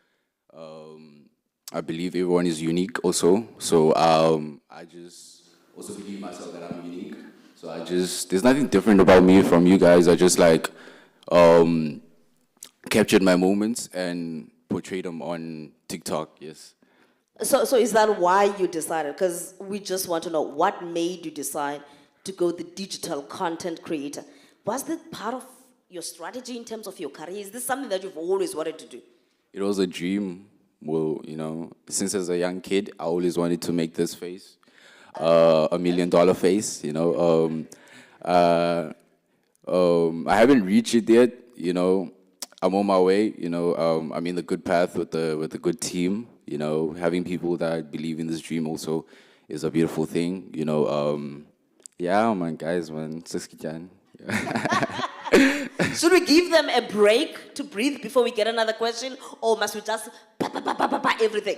I believe everyone is unique also. So I just also believe myself that I'm unique. So there's nothing different about me from you guys. I just captured my moments and portrayed them on TikTok, yes. So is that why you decided? Because we just want to know what made you decide to go the digital content creator. Was that part of your strategy in terms of your career? Is this something that you've always wanted to do? It was a dream. Well, you know, since as a young kid, I always wanted to make this face, $1 million face, you know. I haven't reached it yet, you know. I'm on my way, you know. I'm in the good path with a good team, you know. Having people that believe in this dream also is a beautiful thing, you know. Yeah, man, guys, man, Siskijan. Should we give them a break to breathe before we get another question? Or must we just everything?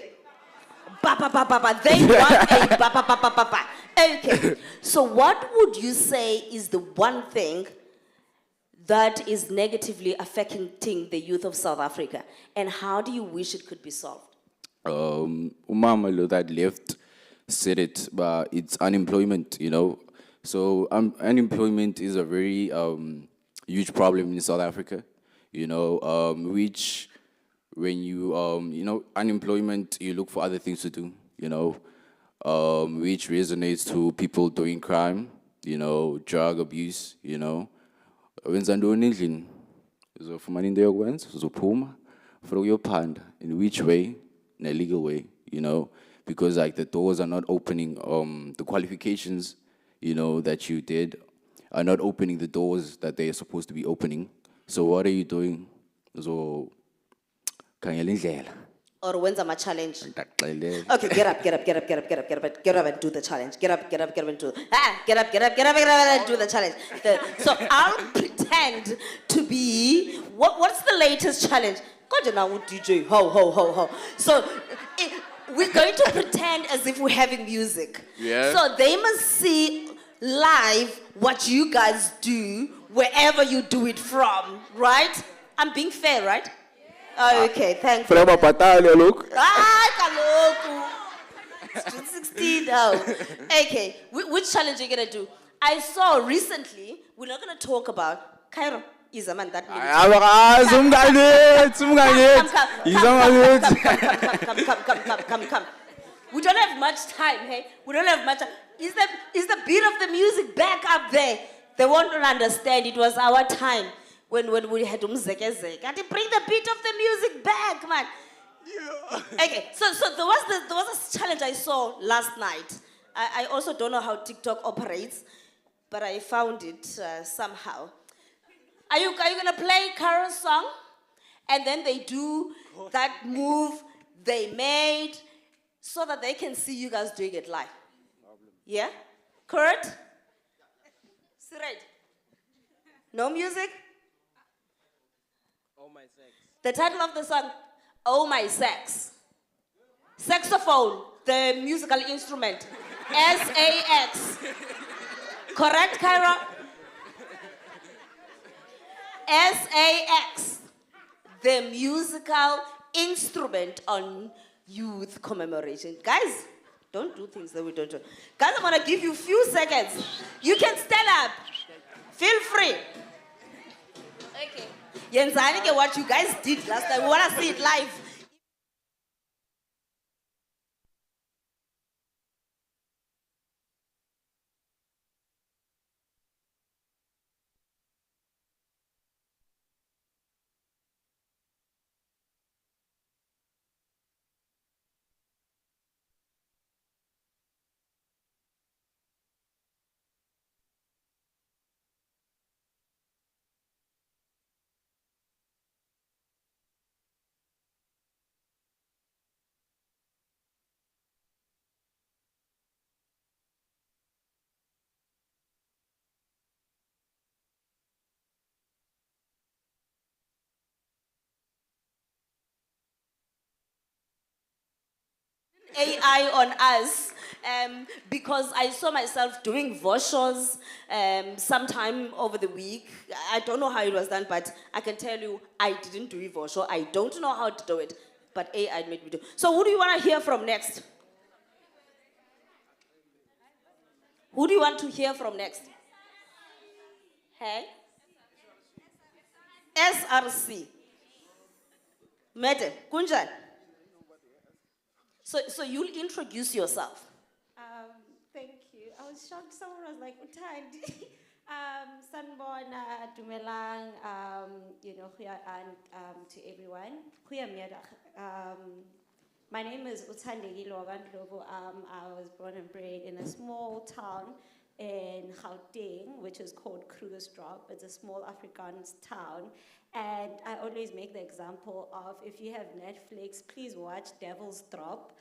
They want a Okay. So what would you say is the one thing that is negatively affecting the youth of South Africa? And how do you wish it could be solved? Umama that left said it, but it's unemployment, you know. So unemployment is a very huge problem in South Africa, you know, which when you, you know, unemployment, you look for other things to do, you know, which resonates to people doing crime, you know, drug abuse, you know. Wenza ntoni endlini uzofumana into yokwenza uzophuma for uyophanda in which way? In a legal way, you know, because like the doors are not opening, the qualifications, you know, that you did are not opening the doors that they are supposed to be opening. So what are you doing? So khangela indlela. Or when's my challenge? Ndikuxelele. Okay, get up and do the challenge. Get up and do. Get up and do the challenge. So I'll pretend to be, what's the latest challenge? God, now DJ, ho. So we're going to pretend as if we're having music. Yeah. So they must see live what you guys do wherever you do it from, right? I'm being fair, right? Oh, okay, thank you. Frema batalha, look. Kaloku. It's 16 now. Okay, which challenge are you going to do? I saw recently, we're not going to talk about Cairo. Is a man that come. We don't have much time, hey? We don't have much time. Is the beat of the music back up there? They won't understand. It was our time. when we had umzekezeke. Ati bring the beat of the music back, man. Okay, so there was this challenge I saw last night. I also don't know how TikTok operates, but I found it somehow. Are you gonna play Carol's song? And then they do that move they made so that they can see you guys doing it live. Yeah? Kurt? Sired? No music? Oh my sex. The title of the song, Oh My Sex. Saxophone, the musical instrument. S-A-X. Correct, Kyra? S-A-X. The musical instrument on youth commemoration. Guys, don't do things that we don't do. Guys, I'm gonna give you a few seconds. You can stand up. Feel free. Okay. Yenzani ke what you guys did last time. We wanna see it live. AI on us because I saw myself doing voice shows sometime over the week. I don't know how it was done, but I can tell you I didn't do a voice show. I don't know how to do it, but AI made me do. So who do you want to hear from next? Who do you want to hear from next? Hey? SRC. Mete, Kunjan. So you'll introduce yourself. Thank you. I was shocked. Someone was like, Utandi. Sanbona, Dumelang, and to everyone. My name is Utandi Lobo. I was born and bred in a small town in Gauteng, which is called Krugersdorp. It's a small Afrikaans town. And I always make the example of, if you have Netflix, please watch Devil's Drop.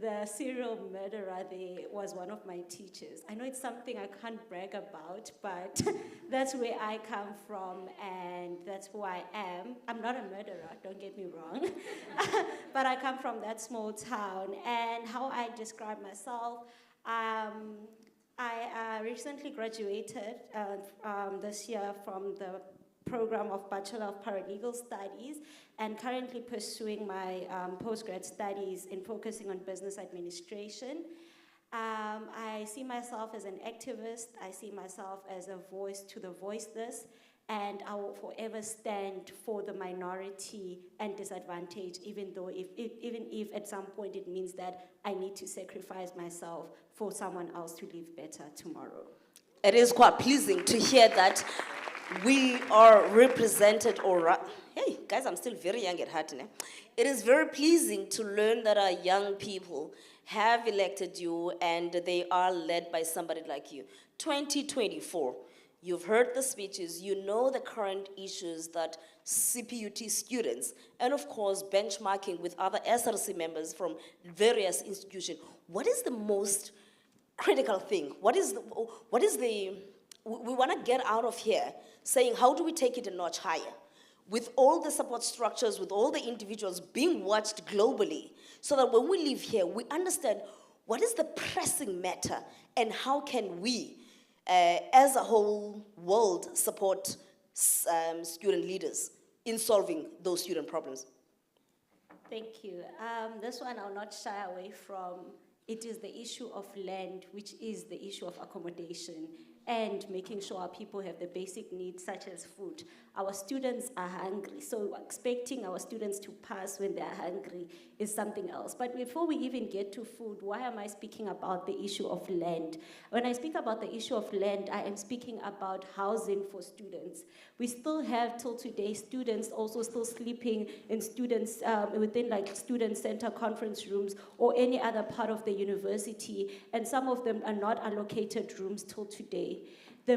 The serial murderer there was one of my teachers. I know it's something I can't brag about, but that's where I come from, and that's who I am. I'm not a murderer, don't get me wrong. But I come from that small town, and how I describe myself, I recently graduated this year from the program of Bachelor of Paralegal Studies, and currently pursuing my postgrad studies in focusing on business administration. I see myself as an activist. I see myself as a voice to the voiceless, and I will forever stand for the minority and disadvantaged, even if at some point it means that I need to sacrifice myself for someone else to live better tomorrow. It is quite pleasing to hear that we are represented, hey, guys, I'm still very young at heart. Ne? It is very pleasing to learn that our young people have elected you and they are led by somebody like you. 2024, you've heard the speeches, you know the current issues that CPUT students, and of course, benchmarking with other SRC members from various institutions. What is the most critical thing? We want to get out of here saying, how do we take it a notch higher? With all the support structures, with all the individuals being watched globally, so that when we leave here, we understand what is the pressing matter and how can we, as a whole world, support student leaders in solving those student problems. Thank you. This one I'll not shy away from. It is the issue of land, which is the issue of accommodation, and making sure our people have the basic needs such as food. Our students are hungry, so expecting our students to pass when they are hungry is something else. But before we even get to food, why am I speaking about the issue of land? When I speak about the issue of land, I am speaking about housing for students. We still have, till today, students also still sleeping in students, within like student center conference rooms or any other part of the university, and some of them are not allocated rooms till today. The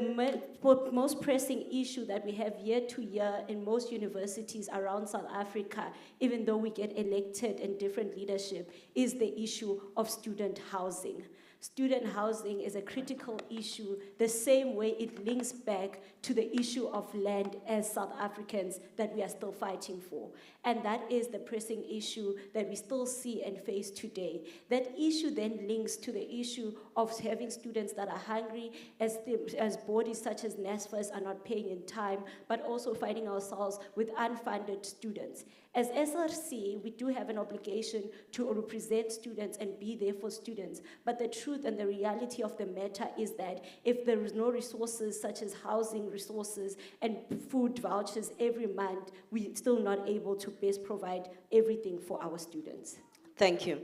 most pressing issue that we have year to year in most universities around South Africa, even though we get elected in different leadership, is the issue of student housing. Student housing is a critical issue, the same way it links back to the issue of land as South Africans that we are still fighting for. And that is the pressing issue that we still see and face today. That issue then links to the issue of having students that are hungry, as bodies such as NSFAS are not paying in time, but also finding ourselves with unfunded students. As SRC, we do have an obligation to represent students and be there for students. But the truth and the reality of the matter is that if there is no resources such as housing resources and food vouchers every month, we're still not able to best provide everything for our students. Thank you.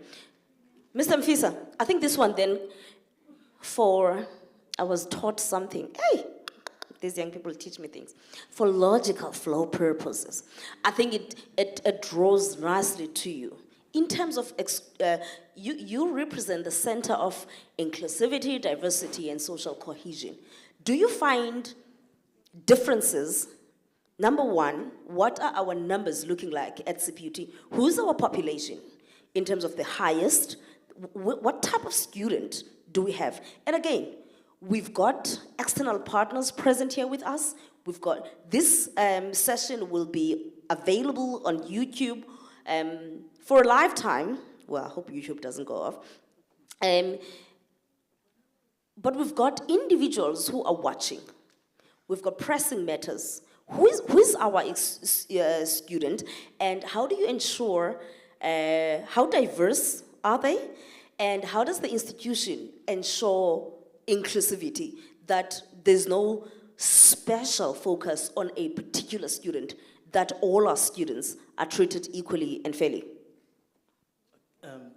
Mr. Mfisa, I think this one then, I was taught something. Hey, these young people teach me things. For logical flow purposes, I think it draws nicely to you. In terms of, you represent the Center of Inclusivity, Diversity, and Social Cohesion. Do you find differences? Number one, what are our numbers looking like at CPUT? Who's our population in terms of the highest? What type of student do we have? And again, we've got external partners present here with us. We've got, this session will be available on YouTube for a lifetime. Well, I hope YouTube doesn't go off. But we've got individuals who are watching. We've got pressing matters. Who is our student, and how do you ensure, how diverse are they, and how does the institution ensure inclusivity, that there's no special focus on a particular student, that all our students are treated equally and fairly?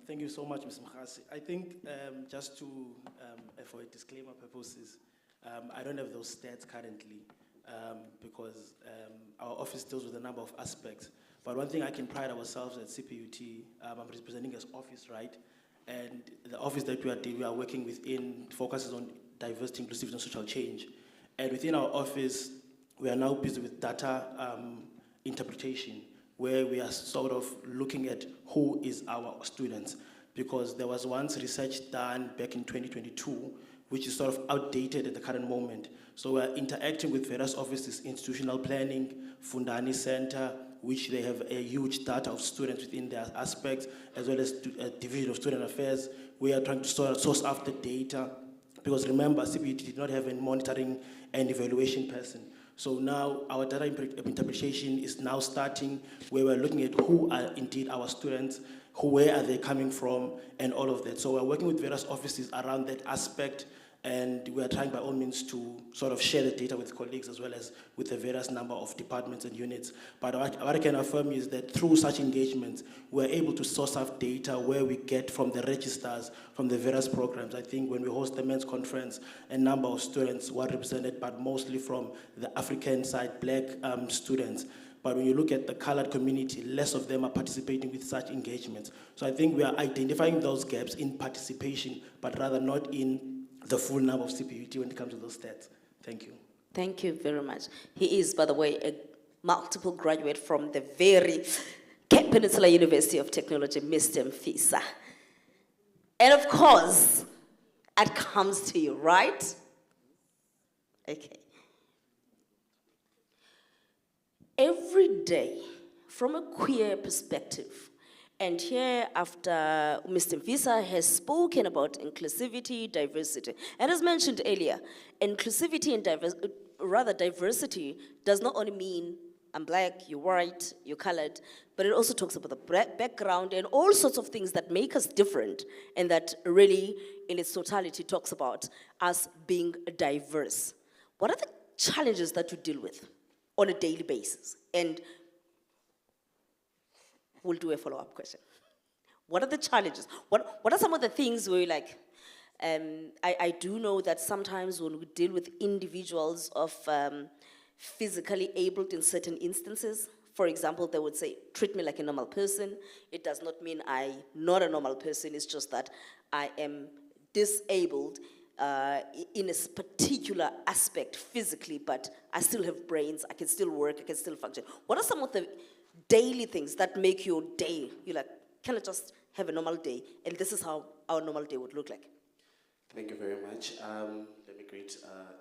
Thank you so much, Ms. Mkhasi. I think just to, for disclaimer purposes, I don't have those stats currently because our office deals with a number of aspects. But one thing I can pride ourselves at CPUT, I'm representing as office, right? And the office that we are working within focuses on diversity, inclusivity, and social change. And within our office, we are now busy with data interpretation, where we are sort of looking at who is our students. Because there was once research done back in 2022, which is sort of outdated at the current moment. So we're interacting with various offices, institutional planning, Fundani Center, which they have a huge data of students within their aspects, as well as Division of Student Affairs. We are trying to source after data, because remember, CPUT did not have a monitoring and evaluation person. So now our data interpretation is now starting, where we're looking at who are indeed our students, where are they coming from, and all of that. So we're working with various offices around that aspect, and we are trying by all means to sort of share the data with colleagues as well as with the various number of departments and units. But what I can affirm is that through such engagements, we're able to source out data where we get from the registers, from the various programs. I think when we host the men's conference, a number of students were represented, but mostly from the African side, Black students. But when you look at the colored community, less of them are participating with such engagements. So I think we are identifying those gaps in participation, but rather not in the full number of CPUT when it comes to those stats. Thank you. Thank you very much. He is, by the way, a multiple graduate from the very Cape Peninsula University of Technology, Mr. Mfisa. And of course, it comes to you, right? Okay. Every day, from a queer perspective, and here, after Mr. Mfisa has spoken about inclusivity, diversity, and as mentioned earlier, inclusivity and diversity does not only mean I'm Black, you're white, you're colored, but it also talks about the background and all sorts of things that make us different, and that really, in its totality, talks about us being diverse. What are the challenges that you deal with on a daily basis? And we'll do a follow-up question. What are the challenges? What are some of the things where you're like, I do know that sometimes when we deal with individuals of physically abled in certain instances, for example, they would say, treat me like a normal person. It does not mean I'm not a normal person, it's just that I am disabled in a particular aspect physically, but I still have brains, I can still work, I can still function. What are some of the daily things that make your day, you're like, can I just have a normal day? And this is how our normal day would look like. Thank you very much. Let me greet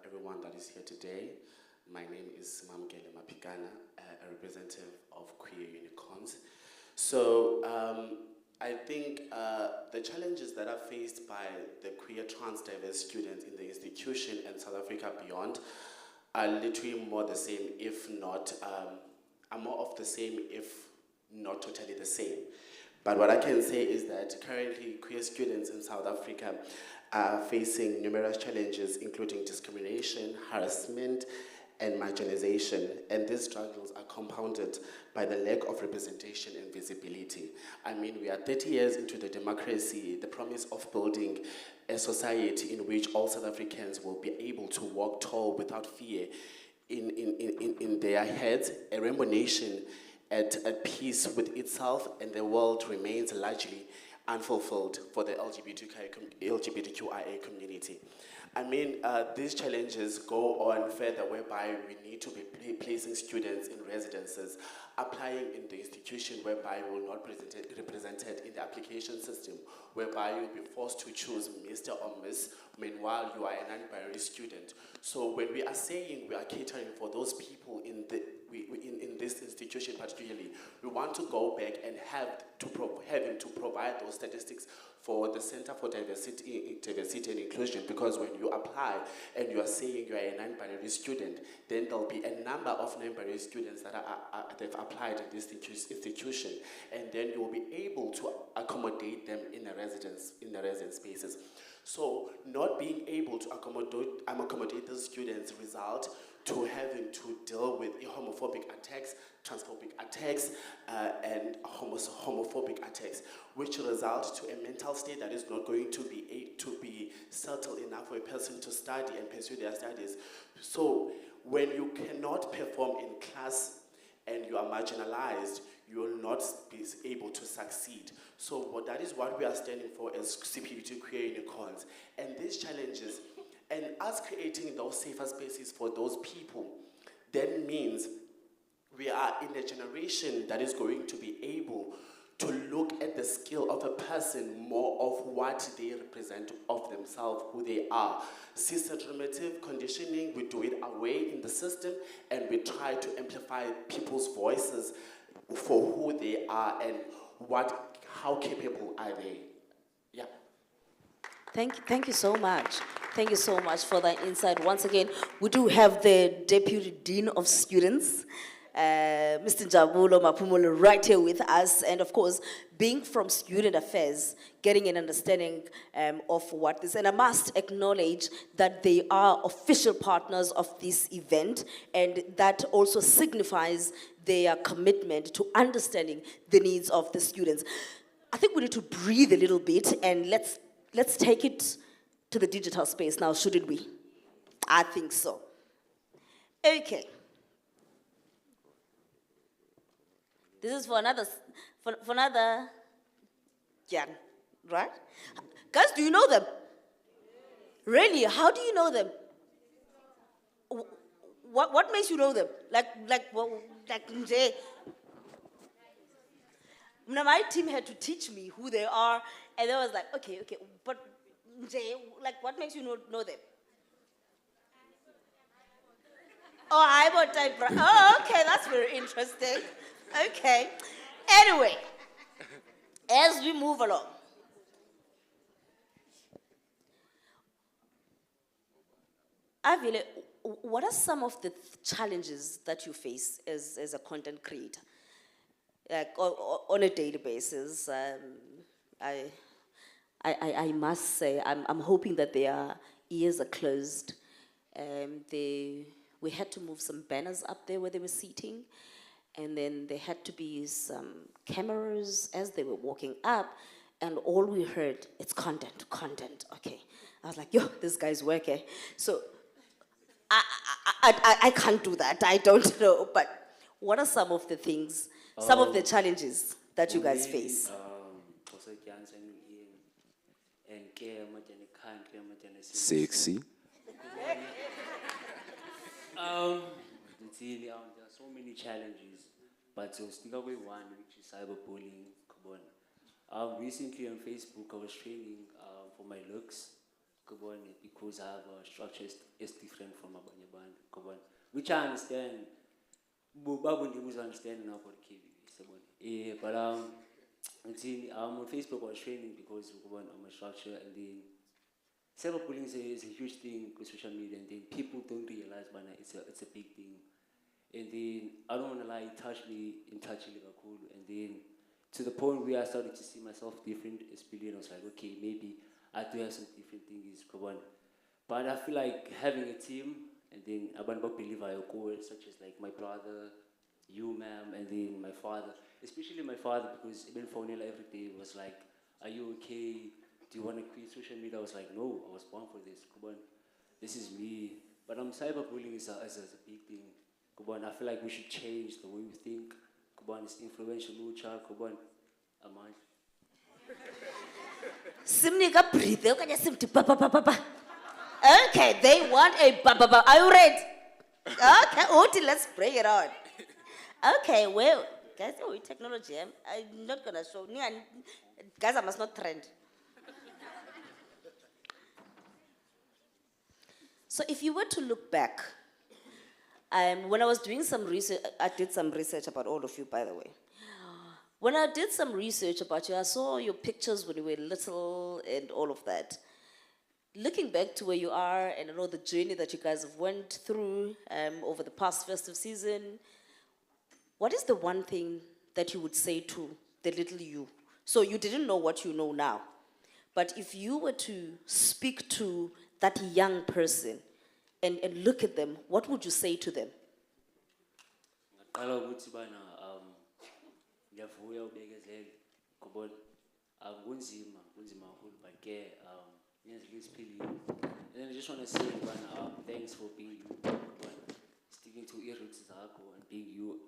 everyone that is here today. My name is Mamgele Mapigana, a representative of Queer Unicorns. So I think the challenges that are faced by the queer trans diverse students in the institution and South Africa beyond are literally more the same, if not, are more of the same, if not totally the same. But what I can say is that currently queer students in South Africa are facing numerous challenges, including discrimination, harassment, and marginalization, and these struggles are compounded by the lack of representation and visibility. I mean, we are 30 years into the democracy, the promise of building a society in which all South Africans will be able to walk tall without fear in their heads, a rainbow nation at peace with itself, and the world remains largely unfulfilled for the LGBTQIA community. I mean, these challenges go on further, whereby we need to be placing students in residences, applying in the institution whereby we will not be represented in the application system, whereby you'll be forced to choose Mr. or Miss, meanwhile you are a non-binary student. So when we are saying we are catering for those people in this institution particularly, we want to go back and have him to provide those statistics for the Center for Diversity and Inclusion, because when you apply and you are saying you are a non-binary student, then there'll be a number of non-binary students that they've applied in this institution, and then you will be able to accommodate them in the residence spaces. So not being able to accommodate those students result to having to deal with homophobic attacks, transphobic attacks, and homophobic attacks, which result to a mental state that is not going to be settled enough for a person to study and pursue their studies. So when you cannot perform in class and you are marginalized, you will not be able to succeed. So that is what we are standing for as CPUT Queer Unicorns. And these challenges, and us creating those safer spaces for those people, then means we are in a generation that is going to be able to look at the skill of a person more of what they represent of themselves, who they are. Cis-heteronormative conditioning, we do it away in the system, and we try to amplify people's voices for who they are and how capable are they. Yeah. Thank you so much. Thank you so much for that insight. Once again, we do have the Deputy Dean of Students, Mr. Jabulo Mapumulo, right here with us. And of course, being from Student Affairs, getting an understanding of what this, and I must acknowledge that they are official partners of this event, and that also signifies their commitment to understanding the needs of the students. I think we need to breathe a little bit, and let's take it to the digital space now, shouldn't we? I think so. Okay. This is for another Jan, right? Guys, do you know them? Really? How do you know them? What makes you know them? My team had to teach me who they are, and I was like, okay, but what makes you know them? Oh, eyeball type. Oh, okay, that's very interesting. Okay. Anyway, as we move along, Avile, what are some of the challenges that you face as a content creator? Like on a daily basis, I must say, I'm hoping that their ears are closed. They We had to move some banners up there where they were seating. And then there had to be some cameras as they were walking up. And all we heard, it's content, content, okay. I was like, yo, this guy's working. So I can't do that, I don't know. But what are some of the things, some of the challenges that you guys face? Sexy. There are so many challenges, but so stick away one, which is cyberbullying. Recently on Facebook, I was training for my looks, because I have a structure is different from abanye bantu, which I understand. Babu was understanding now for the but on Facebook I was training because I'm a structure, and then cyberbullying is a huge thing with social media, and then people don't realize it's a big thing. And then I don't want to lie, it touched me in touching Liverpool, and then to the point where I started to see myself different, especially, and I was like, okay, maybe I do have some different things, but I feel like having a team, and then abantu believe I go, such as like my brother, you, ma'am, and then my father, especially my father, because even phoning every day was like, are you okay? Do you want to quit social media? I was like, no, I was born for this. This is me. But cyberbullying is a big thing. I feel like we should change the way we think. It's influential, amanje. Simnika breathe, okanye simthi ba ba ba ba ba. Okay, they want a ba ba ba. Are you ready? Okay, Oti, let's bring it on. Okay, well, guys, technology. I'm not gonna show. Guys, I must not trend. So if you were to look back, when I was doing some research, I did some research about all of you, by the way. When I did some research about you, I saw your pictures when you were little and all of that. Looking back to where you are and I know the journey that you guys have went through over the past festive season, what is the one thing that you would say to the little you? So you didn't know what you know now, but if you were to speak to that young person and look at them, what would you say to them? And then I just want to say, thanks for being you, sticking to your roots and being you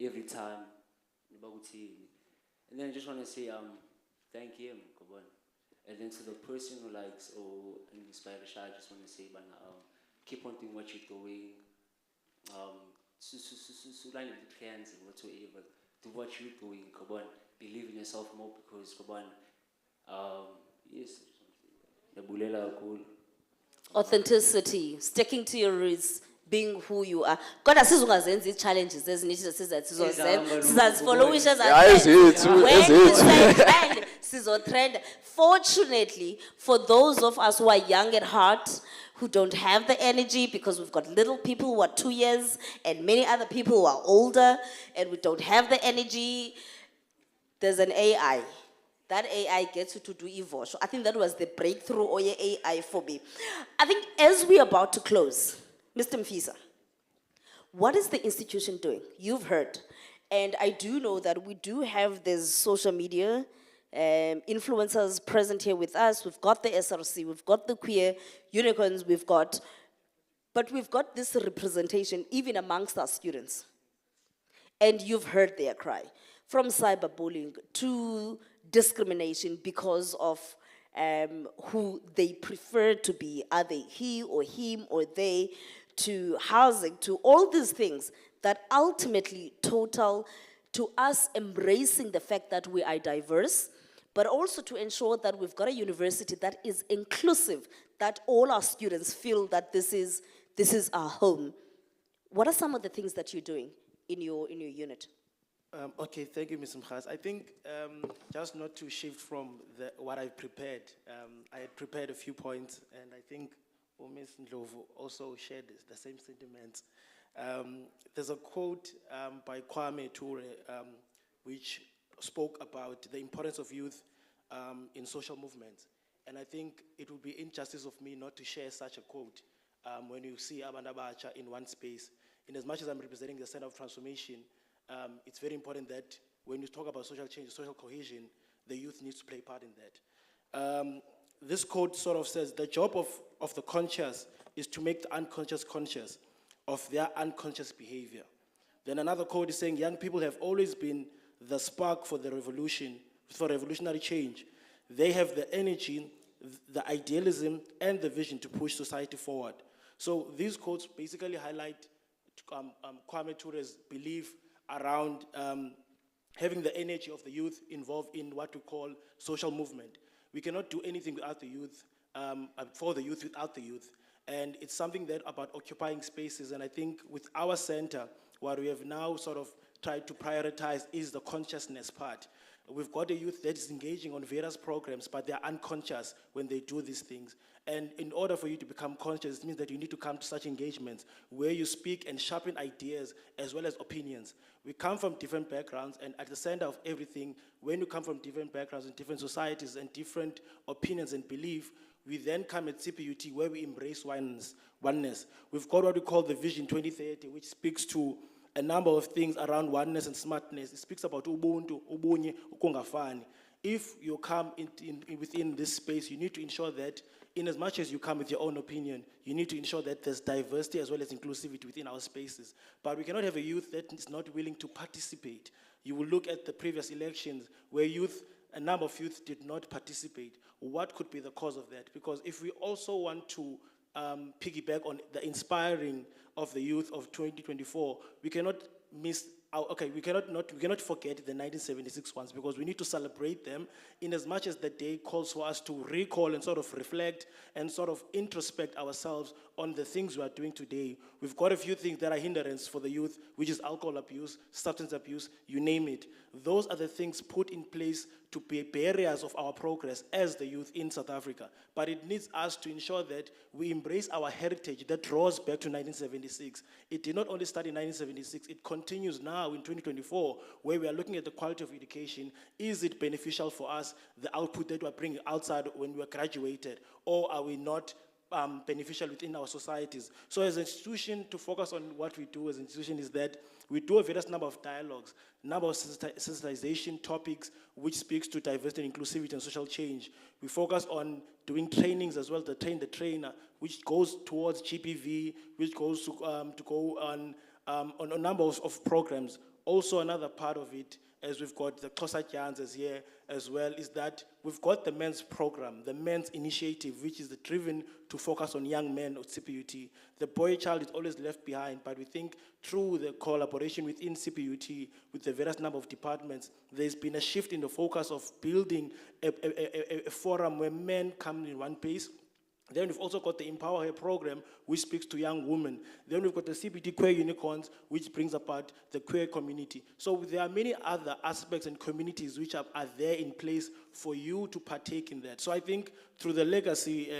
every time. And then I just want to say, thank him, and then to the person who likes or inspires, I just want to say, keep on doing what you're doing. Line the trends and whatsoever. Do what you're doing, believe in yourself more because, yes. Authenticity, sticking to your roots, being who you are. God has these challenges, there's follow wishes trend. Fortunately, for those of us who are young at heart, who don't have the energy, because we've got little people who are 2 years and many other people who are older and we don't have the energy, there's an AI. That AI gets you to do Evo. So I think that was the breakthrough or AI for me. I think as we're about to close, Mr. Mfisa, what is the institution doing? You've heard. And I do know that we do have this social media influencers present here with us. We've got the SRC, we've got the queer unicorns, but we've got this representation even amongst our students. And you've heard their cry. From cyberbullying to discrimination because of who they prefer to be, are they he or him or they, to housing, to all these things that ultimately total to us embracing the fact that we are diverse, but also to ensure that we've got a university that is inclusive, that all our students feel that this is our home. What are some of the things that you're doing in your unit? Okay, thank you, Ms. Mkhaz. I think just not to shift from what I've prepared, I had prepared a few points, and I think Ms. Ndlovu also shared the same sentiments. There's a quote by Kwame Ture, which spoke about the importance of youth in social movements. And I think it would be injustice of me not to share such a quote when you see abantu abatsha in one space. In as much as I'm representing the Center of Transformation, it's very important that when you talk about social change, social cohesion, the youth needs to play part in that. This quote sort of says, the job of the conscious is to make the unconscious conscious of their unconscious behavior. Then another quote is saying, young people have always been the spark for the revolution, for revolutionary change. They have the energy, the idealism, and the vision to push society forward. So these quotes basically highlight Kwame Ture's belief around having the energy of the youth involved in what we call social movement. We cannot do anything without the youth, for the youth without the youth. And it's something that about occupying spaces. And I think with our center, what we have now sort of tried to prioritize is the consciousness part. We've got a youth that is engaging on various programs, but they're unconscious when they do these things. And in order for you to become conscious, it means that you need to come to such engagements where you speak and sharpen ideas as well as opinions. We come from different backgrounds, and at the center of everything, when you come from different backgrounds and different societies and different opinions and belief, we then come at CPUT where we embrace oneness. We've got what we call the Vision 2030, which speaks to a number of things around oneness and smartness. It speaks about ubuntu, ubunye, ukungafani. If you come within this space, you need to ensure that in as much as you come with your own opinion, you need to ensure that there's diversity as well as inclusivity within our spaces. But we cannot have a youth that is not willing to participate. You will look at the previous elections where a number of youth did not participate. What could be the cause of that? Because if we also want to piggyback on the inspiring of the youth of 2024, we cannot miss out, we cannot forget the 1976 ones, because we need to celebrate them in as much as the day calls for us to recall and sort of reflect and sort of introspect ourselves on the things we are doing today. We've got a few things that are hindrance for the youth, which is alcohol abuse, substance abuse, you name it. Those are the things put in place to be barriers of our progress as the youth in South Africa. But it needs us to ensure that we embrace our heritage that draws back to 1976. It did not only start in 1976, it continues now in 2024, where we are looking at the quality of education. Is it beneficial for us, the output that we're bringing outside when we are graduated, or are we not beneficial within our societies? So as an institution, to focus on what we do as an institution is that we do a various number of dialogues, number of sensitization topics, which speaks to diversity and inclusivity and social change. We focus on doing trainings as well, the train the trainer, which goes towards GPV, which goes to go on a number of programs. Also another part of it, as we've got the Xhosa Janzas here as well, is that we've got the men's program, the men's initiative, which is driven to focus on young men of CPUT. The boy child is always left behind, but we think through the collaboration within CPUT, with the various number of departments, there's been a shift in the focus of building a forum where men come in one place. Then we've also got the Empower Her program, which speaks to young women. Then we've got the CBD Queer Unicorns, which brings apart the queer community. So there are many other aspects and communities which are there in place for you to partake in that. So I think through the legacy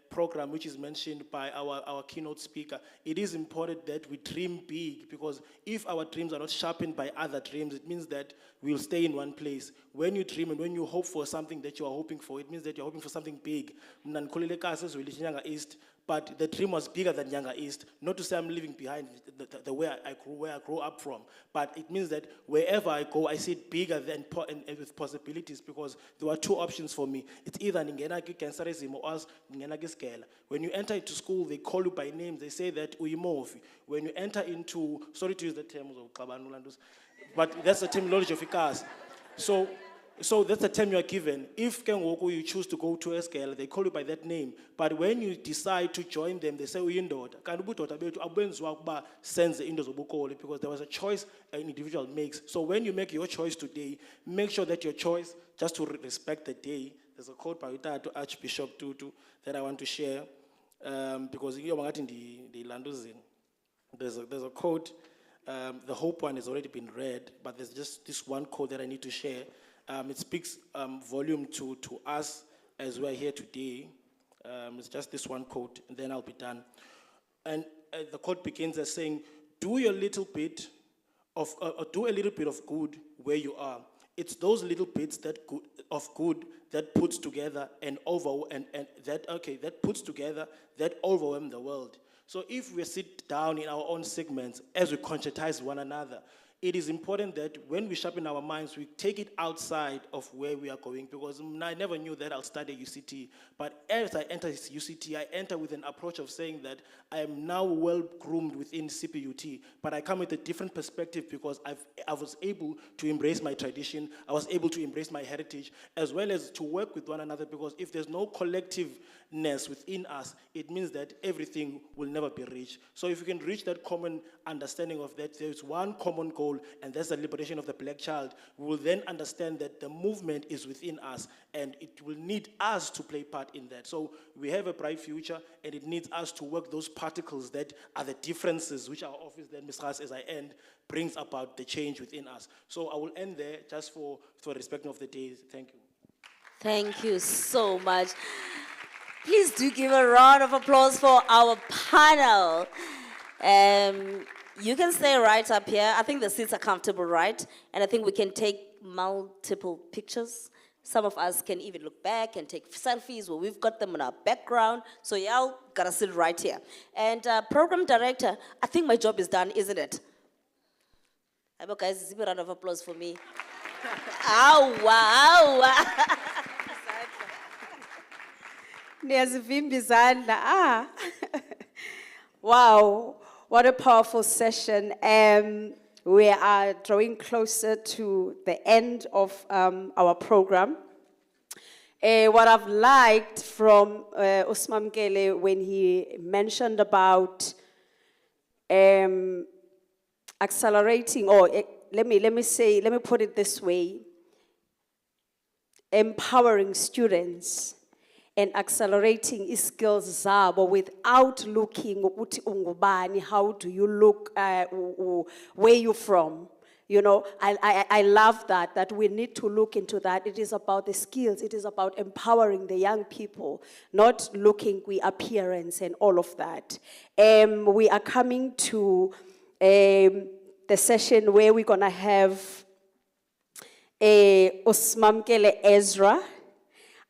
program, which is mentioned by our keynote speaker, it is important that we dream big, because if our dreams are not sharpened by other dreams, it means that we'll stay in one place. When you dream and when you hope for something that you are hoping for, it means that you're hoping for something big. But the dream was bigger than Younger East. Not to say I'm leaving behind the way I grew up from, but it means that wherever I go, I see it bigger than and with possibilities, because there were two options for me. It's either ningena cancerism or else ningena skela. When you enter into school, they call you by names. They say that uyimofi. When you enter into, sorry to use the terms of Kabanulandus, but that's the terminology of ICAS. So that's the term you are given. If you choose to go to SKL, they call you by that name. But when you decide to join them, they say, because there was a choice an individual makes. So when you make your choice today, make sure that your choice, just to respect the day, there's a quote by Archbishop Tutu that I want to share, because there's a quote. The Hope one has already been read, but there's just this one quote that I need to share. It speaks volume to us as we're here today. It's just this one quote, and then I'll be done. And the quote begins as saying, do a little bit of good where you are. It's those little bits of good that puts together that puts together that overwhelm the world. So if we sit down in our own segments as we conscientize one another, it is important that when we sharpen our minds, we take it outside of where we are going, because I never knew that I'll study UCT. But as I enter UCT, I enter with an approach of saying that I am now well groomed within CPUT, but I come with a different perspective because I was able to embrace my tradition, I was able to embrace my heritage, as well as to work with one another, because if there's no collectiveness within us, it means that everything will never be reached. So if we can reach that common understanding of that there's one common goal, and that's the liberation of the black child, we will then understand that the movement is within us, and it will need us to play part in that. So we have a bright future, and it needs us to work those particles that are the differences which our office then, Ms. Ras, as I end, brings about the change within us. So I will end there just for respect of the day. Thank you. Thank you so much. Please do give a round of applause for our panel. You can stay right up here. I think the seats are comfortable, right? And I think we can take multiple pictures. Some of us can even look back and take selfies where we've got them in our background. So y'all gotta sit right here. And program director, I think my job is done, isn't it? I hope guys, give a round of applause for me. Ow, wow. Niyazivimba izandla. Ah. Wow, what a powerful session. We are drawing closer to the end of our program. What I've liked from Usmamkele when he mentioned about accelerating, or let me put it this way, empowering students and accelerating skills zabo without looking ukuthi ungubani, how do you look, where you from. You know, I love that we need to look into that. It is about the skills, it is about empowering the young people, not looking with appearance and all of that. We are coming to the session where we're gonna have Usmamkele Ezra,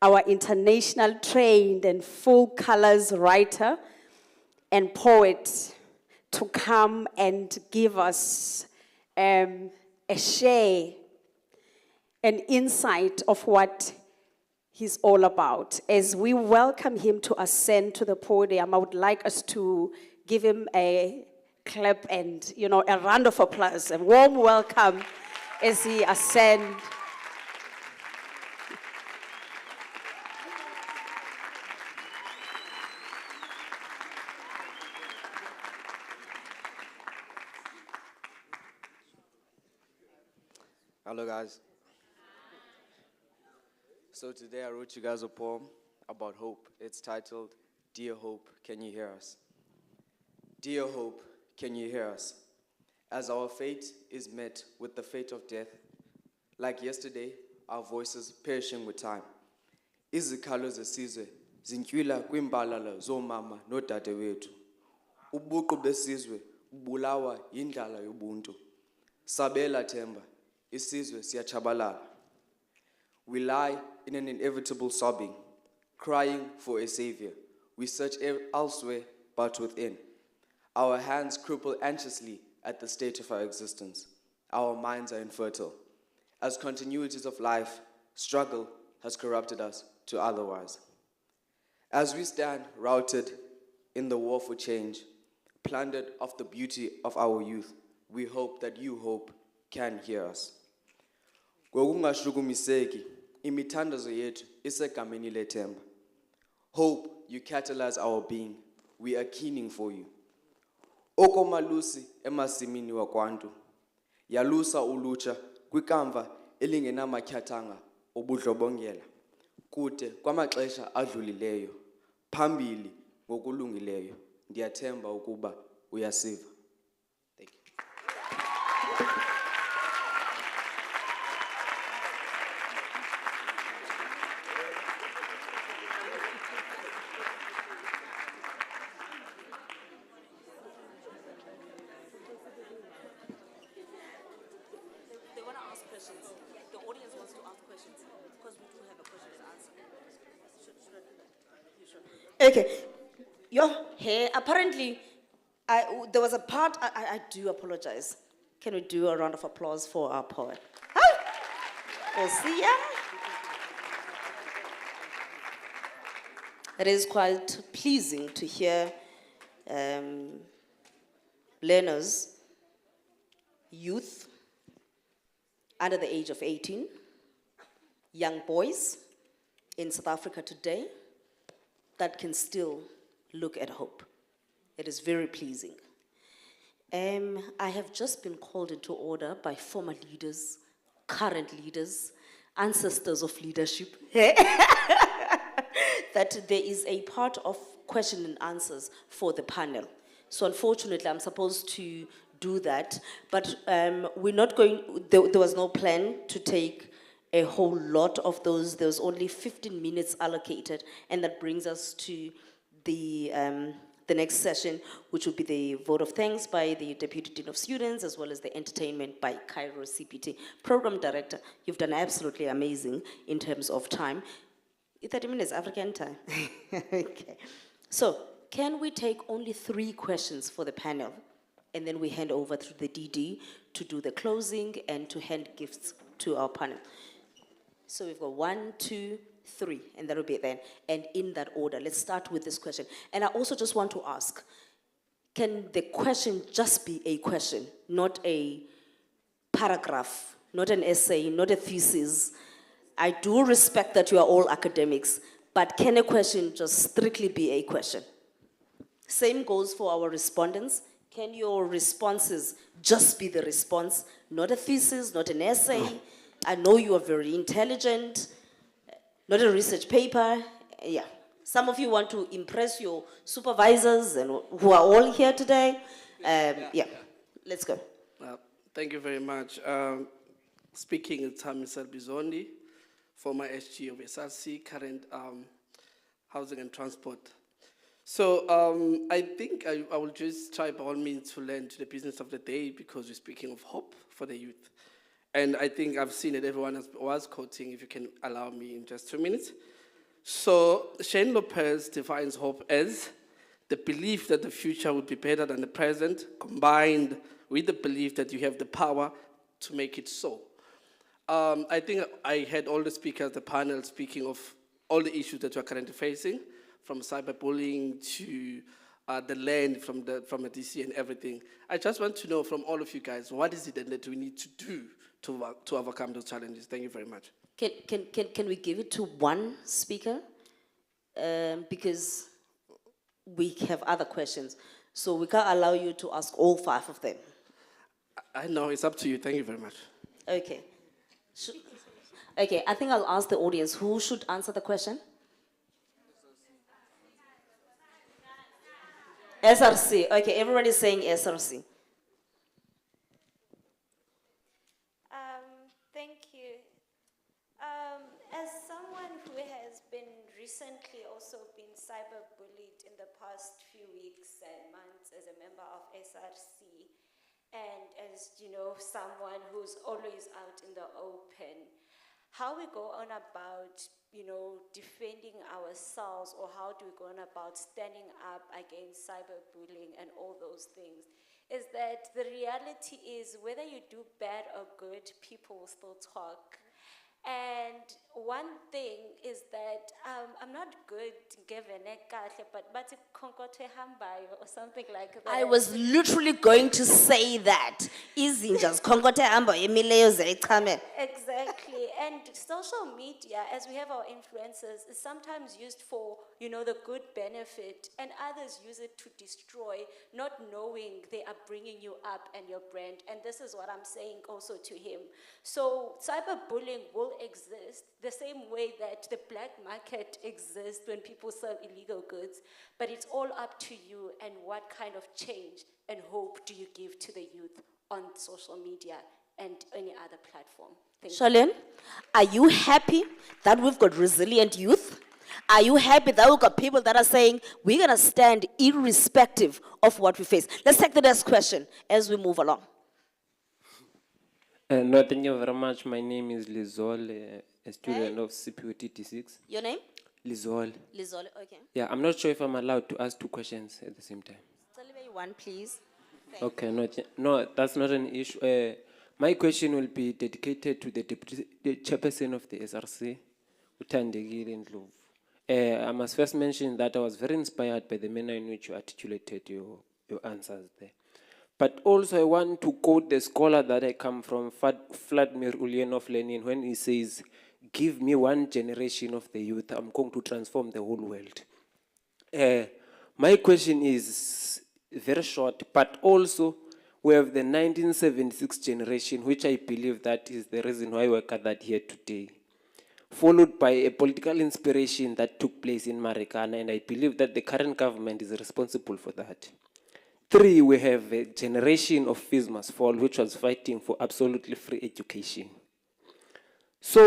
our international trained and full colors writer and poet, to come and give us a share, an insight of what he's all about. As we welcome him to ascend to the podium, I would like us to give him a clap and, you know, a round of applause, a warm welcome as he ascends. Hello guys. So today I wrote you guys a poem about hope. It's titled, Dear Hope, Can You Hear Us? Dear Hope, can you hear us? As our fate is met with the fate of death, like yesterday, our voices perishing with time. Izikhalo zesizwe zintywila kwimbalala zoomama nodade wethu. Ubuqu besizwe bulawa yindlala yobuntu. Sabela themba, isizwe siyachabalala. We lie in an inevitable sobbing, crying for a savior. We search elsewhere but within. Our hands cripple anxiously at the state of our existence. Our minds are infertile. As continuities of life, struggle has corrupted us to otherwise. As we stand routed in the war for change, plundered of the beauty of our youth, we hope that you, hope, can hear us. Ngokungashukumiseki, imithandazo yethu isegameni lethemba. Hope, you catalyze our being. We are keening for you. Okomalusi emasimini wakwantu. Yalusa ulucha kwikamva elingenamatyathanga obudlobongela. Kude kwamaxesha adlulileyo. Phambili ngokulungileyo. Ndiyathemba ukuba uyasiva. Thank you. They want to ask questions. The audience wants to ask questions because we do have a question and answer. Should I do that? You sure? Okay, your hair, apparently There was a part, I do apologize. Can we do a round of applause for our poet? Osia. It is quite pleasing to hear learners, youth under the age of 18, young boys in South Africa today that can still look at hope. It is very pleasing. I have just been called into order by former leaders, current leaders, ancestors of leadership, that there is a part of question and answers for the panel. So unfortunately, I'm supposed to do that, but we're not going, there was no plan to take a whole lot of those. There was only 15 minutes allocated, and that brings us to the next session, which will be the vote of thanks by the Deputy Dean of Students, as well as the entertainment by Cairo CPT. Program Director, you've done absolutely amazing in terms of time. 30 minutes, African time. Okay. So, can we take only 3 questions for the panel? And then we hand over to the DD to do the closing and to hand gifts to our panel. So we've got 1, 2, 3, and that'll be it then. And in that order, let's start with this question. And I also just want to ask, can the question just be a question, not a paragraph, not an essay, not a thesis? I do respect that you are all academics, but can a question just strictly be a question? Same goes for our respondents. Can your responses just be the response, not a thesis, not an essay? I know you are very intelligent, not a research paper. Yeah. Some of you want to impress your supervisors and who are all here today. Yeah, let's go. Thank you very much. Speaking is Tamisel Bizondi, former SG of SRC, current housing and transport. So I think I will just try by all means to learn to the business of the day, because we're speaking of hope for the youth. And I think I've seen it, everyone was quoting, if you can allow me in just 2 minutes. So Shane Lopez defines hope as the belief that the future would be better than the present, combined with the belief that you have the power to make it so. I think I had all the speakers, the panel, speaking of all the issues that we're currently facing, from cyberbullying to the land from the DC and everything. I just want to know from all of you guys, what is it that we need to do to overcome those challenges? Thank you very much. Can we give it to one speaker? Because we have other questions. So we can't allow you to ask all 5 of them. I know, it's up to you. Thank you very much. Okay. Okay, I think I'll ask the audience, who should answer the question? SRC. Okay, everybody is saying SRC. Thank you. As someone who has been recently also been cyberbullied in the past few weeks and months as a member of SRC, and as you know, someone who's always out in the open, how we go on about, defending ourselves, or how do we go on about standing up against cyberbullying and all those things, is that the reality is whether you do bad or good, people will still talk. And one thing is that I'm not good given but or something like that. I was literally going to say that. Exactly. And social media, as we have our influencers, is sometimes used for, the good benefit, and others use it to destroy, not knowing they are bringing you up and your brand. And this is what I'm saying also to him. So cyberbullying will exist the same way that the black market exists when people sell illegal goods, but it's all up to you and what kind of change and hope do you give to the youth on social media and any other platform. Thank you. Charlene, are you happy that we've got resilient youth? Are you happy that we've got people that are saying we're going to stand irrespective of what we face? Let's take the next question as we move along. No, thank you very much. My name is Lizol, a student of CPUT T6. Your name? Lizol. Lizole, okay. Yeah, I'm not sure if I'm allowed to ask 2 questions at the same time. one, please. Okay, no, that's not an issue. My question will be dedicated to the chairperson of the SRC, Uthandegile Ndlovu. I must first mention that I was very inspired by the manner in which you articulated your answers there. But also I want to quote the scholar that I come from, Vladimir Ulyanov Lenin, when he says, "Give me one generation of the youth, I'm going to transform the whole world." My question is very short, but also we have the 1976 generation, which I believe that is the reason why we're gathered here today, followed by a political inspiration that took place in Marikana, and I believe that the current government is responsible for that. 3, we have a generation of Fees Must Fall, which was fighting for absolutely free education. So,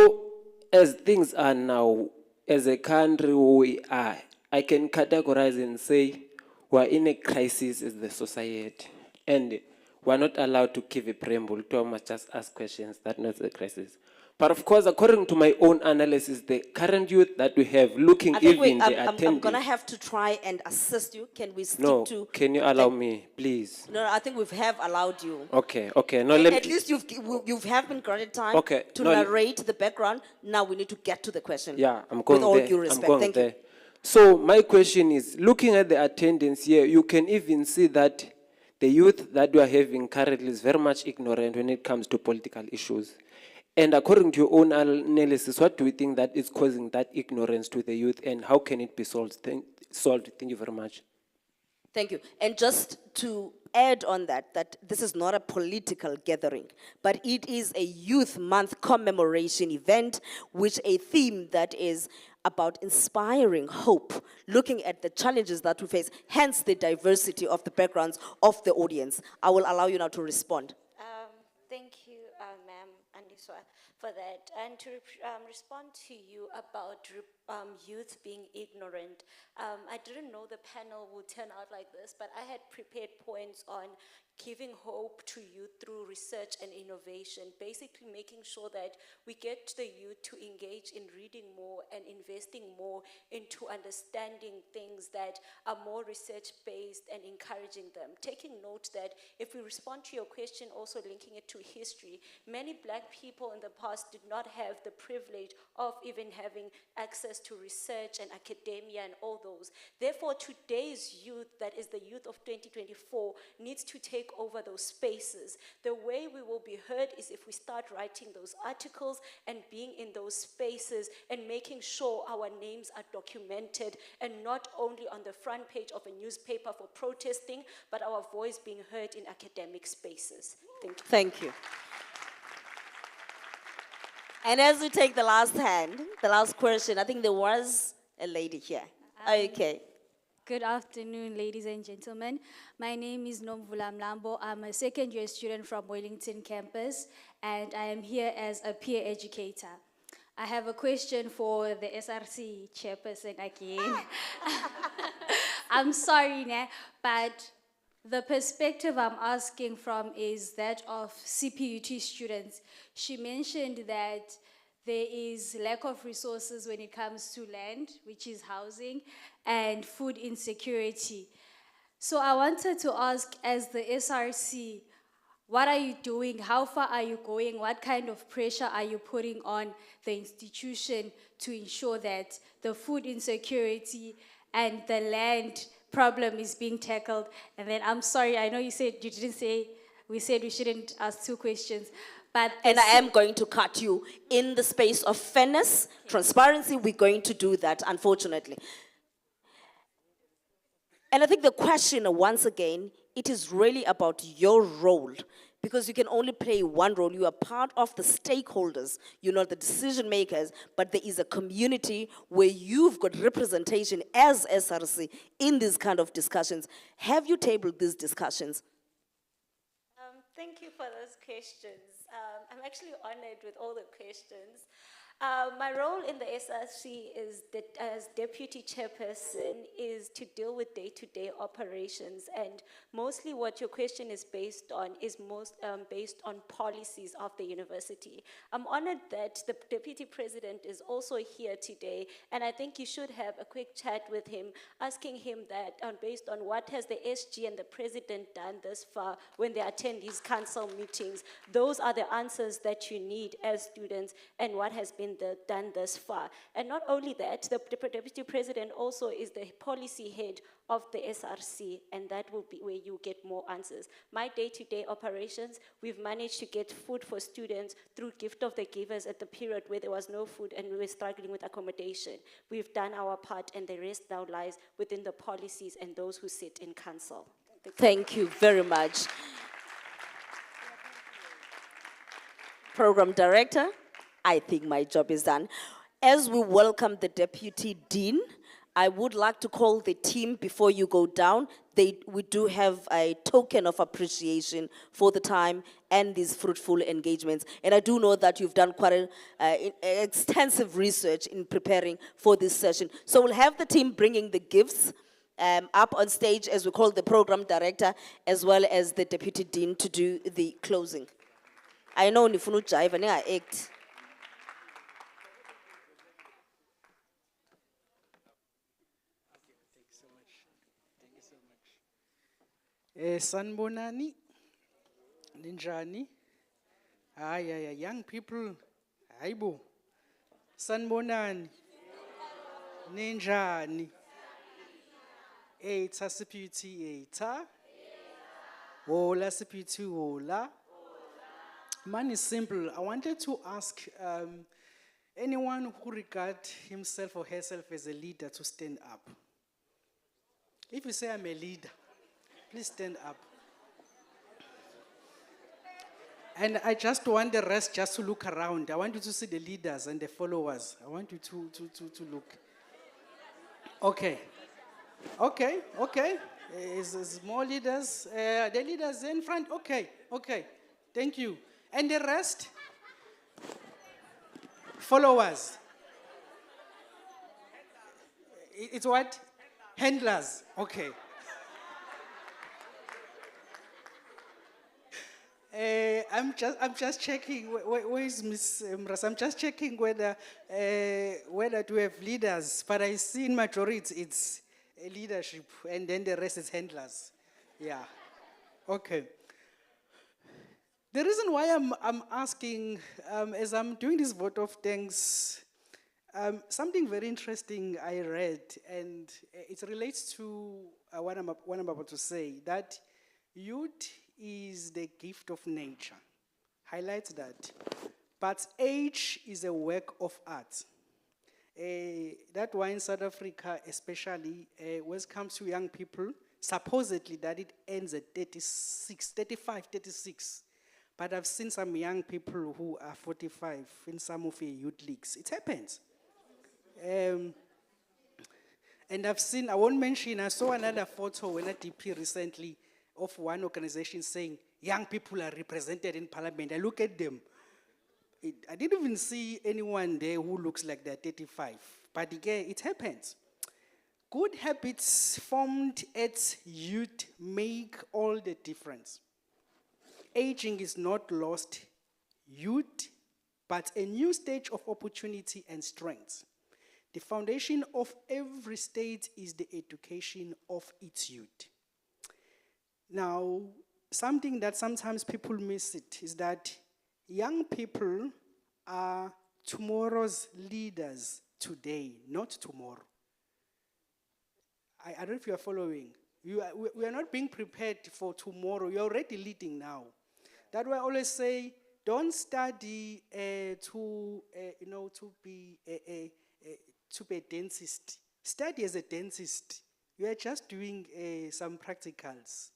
as things are now, as a country we are, I can categorize and say we're in a crisis as the society. And we're not allowed to give a preamble to must just ask questions. That's not a crisis. But of course, according to my own analysis, the current youth that we have looking even the attendance. I'm going to have to try and assist you. Can we stick No, to... can you allow me, please? No, I think we have allowed you. Okay. No, And let at me. least you've have been granted time Okay, to no, narrate the background. Now we need to get to the question. Yeah, I'm going With all there. due I'm respect. going Thank there. you. So my question is, looking at the attendance here, you can even see that the youth that we are having currently is very much ignorant when it comes to political issues. And according to your own analysis, what do you think that is causing that ignorance to the youth, and how can it be solved? Thank you very much. Thank you. And just to add on that this is not a political gathering, but it is a Youth Month commemoration event, which a theme that is about inspiring hope, looking at the challenges that we face, hence the diversity of the backgrounds of the audience. I will allow you now to respond. Thank you, ma'am, Andiswa, for that. And to respond to you about youth being ignorant, I didn't know the panel would turn out like this, but I had prepared points on giving hope to youth through research and innovation, basically making sure that we get the youth to engage in reading more and investing more into understanding things that are more research-based and encouraging them. Taking note that if we respond to your question, also linking it to history, many Black people in the past did not have the privilege of even having access to research and academia and all those. Therefore, today's youth, that is the youth of 2024, needs to take over those spaces. The way we will be heard is if we start writing those articles and being in those spaces and making sure our names are documented and not only on the front page of a newspaper for protesting, but our voice being heard in academic spaces. Thank you. Thank you. And as we take the last question, I think there was a lady here. Okay. Good afternoon, ladies and gentlemen. My name is Nomvula Mlambo. I'm a second-year student from Wellington campus, and I am here as a peer educator. I have a question for the SRC chairperson again. I'm sorry, but the perspective I'm asking from is that of CPUT students. She mentioned that there is lack of resources when it comes to land, which is housing, and food insecurity. So I wanted to ask, as the SRC, what are you doing? How far are you going? What kind of pressure are you putting on the institution to ensure that the food insecurity and the land problem is being tackled? And then I'm sorry, I know you didn't say, we said we shouldn't ask 2 questions. And I am going to cut you. In the space of fairness, transparency, we're going to do that, unfortunately. And I think the question, once again, it is really about your role, because you can only play one role. You are part of the stakeholders, you're not the decision makers, but there is a community where you've got representation as SRC in these kind of discussions. Have you tabled these discussions? Thank you for those questions. I'm actually honored with all the questions. My role in the SRC is that as deputy chairperson is to deal with day-to-day operations, and mostly what your question is based on is based on policies of the university. I'm honored that the deputy president is also here today, and I think you should have a quick chat with him, asking him that based on what has the SG and the president done thus far when they attend these council meetings. Those are the answers that you need as students, and what has been done thus far. And not only that, the deputy president also is the policy head of the SRC, and that will be where you get more answers. My day-to-day operations, we've managed to get food for students through Gift of the Givers at the period where there was no food and we were struggling with accommodation. We've done our part, and the rest now lies within the policies and those who sit in council. Thank you very much. Program Director, I think my job is done. As we welcome the Deputy Dean, I would like to call the team before you go down. We do have a token of appreciation for the time and these fruitful engagements. And I do know that you've done quite extensive research in preparing for this session. So we'll have the team bringing the gifts up on stage, as we call the Program Director, as well as the Deputy Dean, to do the closing. I know nifunu jive and I act. Sanbonani, Ninjani, young people, Aibo, Sanbonani, Ninjani, Eta Sipiti, Eta, Ola Sipiti, Ola. Man is simple. I wanted to ask anyone who regards himself or herself as a leader to stand up. If you say I'm a leader, please stand up. And I just want the rest just to look around. I want you to see the leaders and the followers. I want you to look. Okay. Is more leaders. The leaders in front. Okay. Thank you. And the rest? Followers. It's what? Handlers. Okay. I'm just checking. Where is Miss Mras? I'm just checking whether do we have leaders. But I see in majority it's leadership, and then the rest is handlers. Yeah. Okay. The reason why I'm asking, as I'm doing this vote of thanks, something very interesting I read, and it relates to what I'm about to say, that youth is the gift of nature. Highlights that. But age is a work of art. That why in South Africa, especially when it comes to young people, supposedly that it ends at 35, 36. But I've seen some young people who are 45 in some of the youth leagues. It happens. And I won't mention, I saw another photo in a DP recently of one organization saying young people are represented in parliament. I look at them. I didn't even see anyone there who looks like they're 35. But again, it happens. Good habits formed at youth make all the difference. Aging is not lost youth, but a new stage of opportunity and strength. The foundation of every state is the education of its youth. Now, something that sometimes people miss it is that young people are tomorrow's leaders today, not tomorrow. I don't know if you are following. We are not being prepared for tomorrow. You're already leading now. That's why I always say, don't study to be a dentist. Study as a dentist. You are just doing some practicals.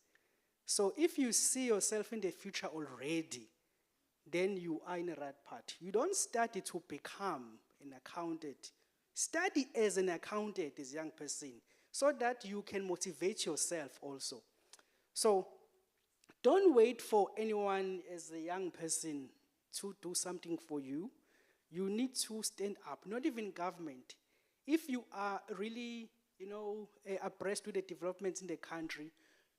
So if you see yourself in the future already, then you are in the right path. You don't study to become an accountant. Study as an accountant, as a young person, so that you can motivate yourself also. So don't wait for anyone as a young person to do something for you. you need to stand up, not even government. If you are really, abreast with the developments in the country,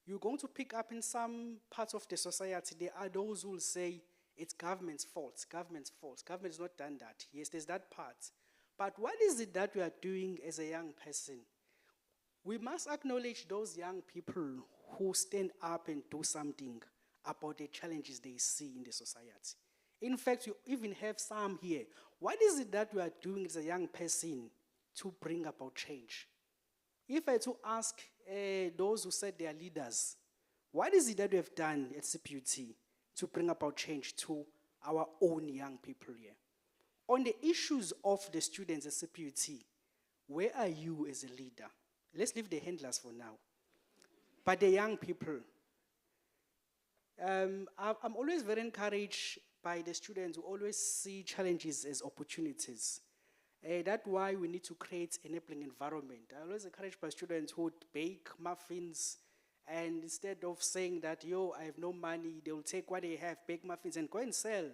you're going to pick up in some parts of the society, there are those who will say, it's government's fault, government's fault, government's not done that. Yes, there's that part. But what is it that we are doing as a young person? We must acknowledge those young people who stand up and do something about the challenges they see in the society. In fact, you even have some here. What is it that we are doing as a young person to bring about change? If I had to ask those who said they are leaders, what is it that we have done at CPUT to bring about change to our own young people here? On the issues of the students at CPUT, where are you as a leader? Let's leave the handlers for now. But the young people, I'm always very encouraged by the students who always see challenges as opportunities. That's why we need to create an enabling environment. I always encourage my students who would bake muffins, and instead of saying that, yo, I have no money, they will take what they have, bake muffins, and go and sell.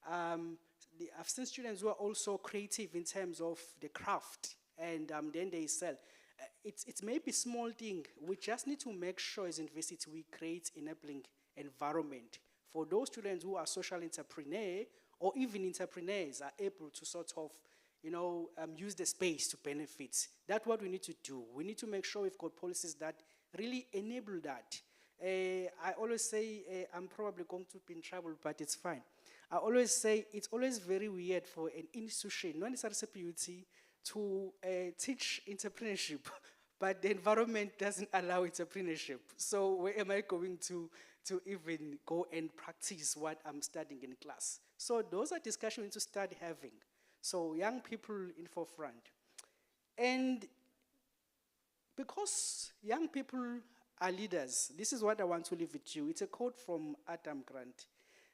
I've seen students who are also creative in terms of the craft, and then they sell. It's maybe a small thing. We just need to make sure as university we create enabling environment for those students who are social entrepreneurs or even entrepreneurs are able to sort of, use the space to benefit. That's what we need to do. We need to make sure we've got policies that really enable that. I always say, I'm probably going to be in trouble, but it's fine. I always say it's always very weird for an institution, not necessarily CPUT, to teach entrepreneurship, but the environment doesn't allow entrepreneurship. So where am I going to even go and practice what I'm studying in class? So those are discussions we need to start having. So young people in forefront. And because young people are leaders, this is what I want to leave with you. It's a quote from Adam Grant,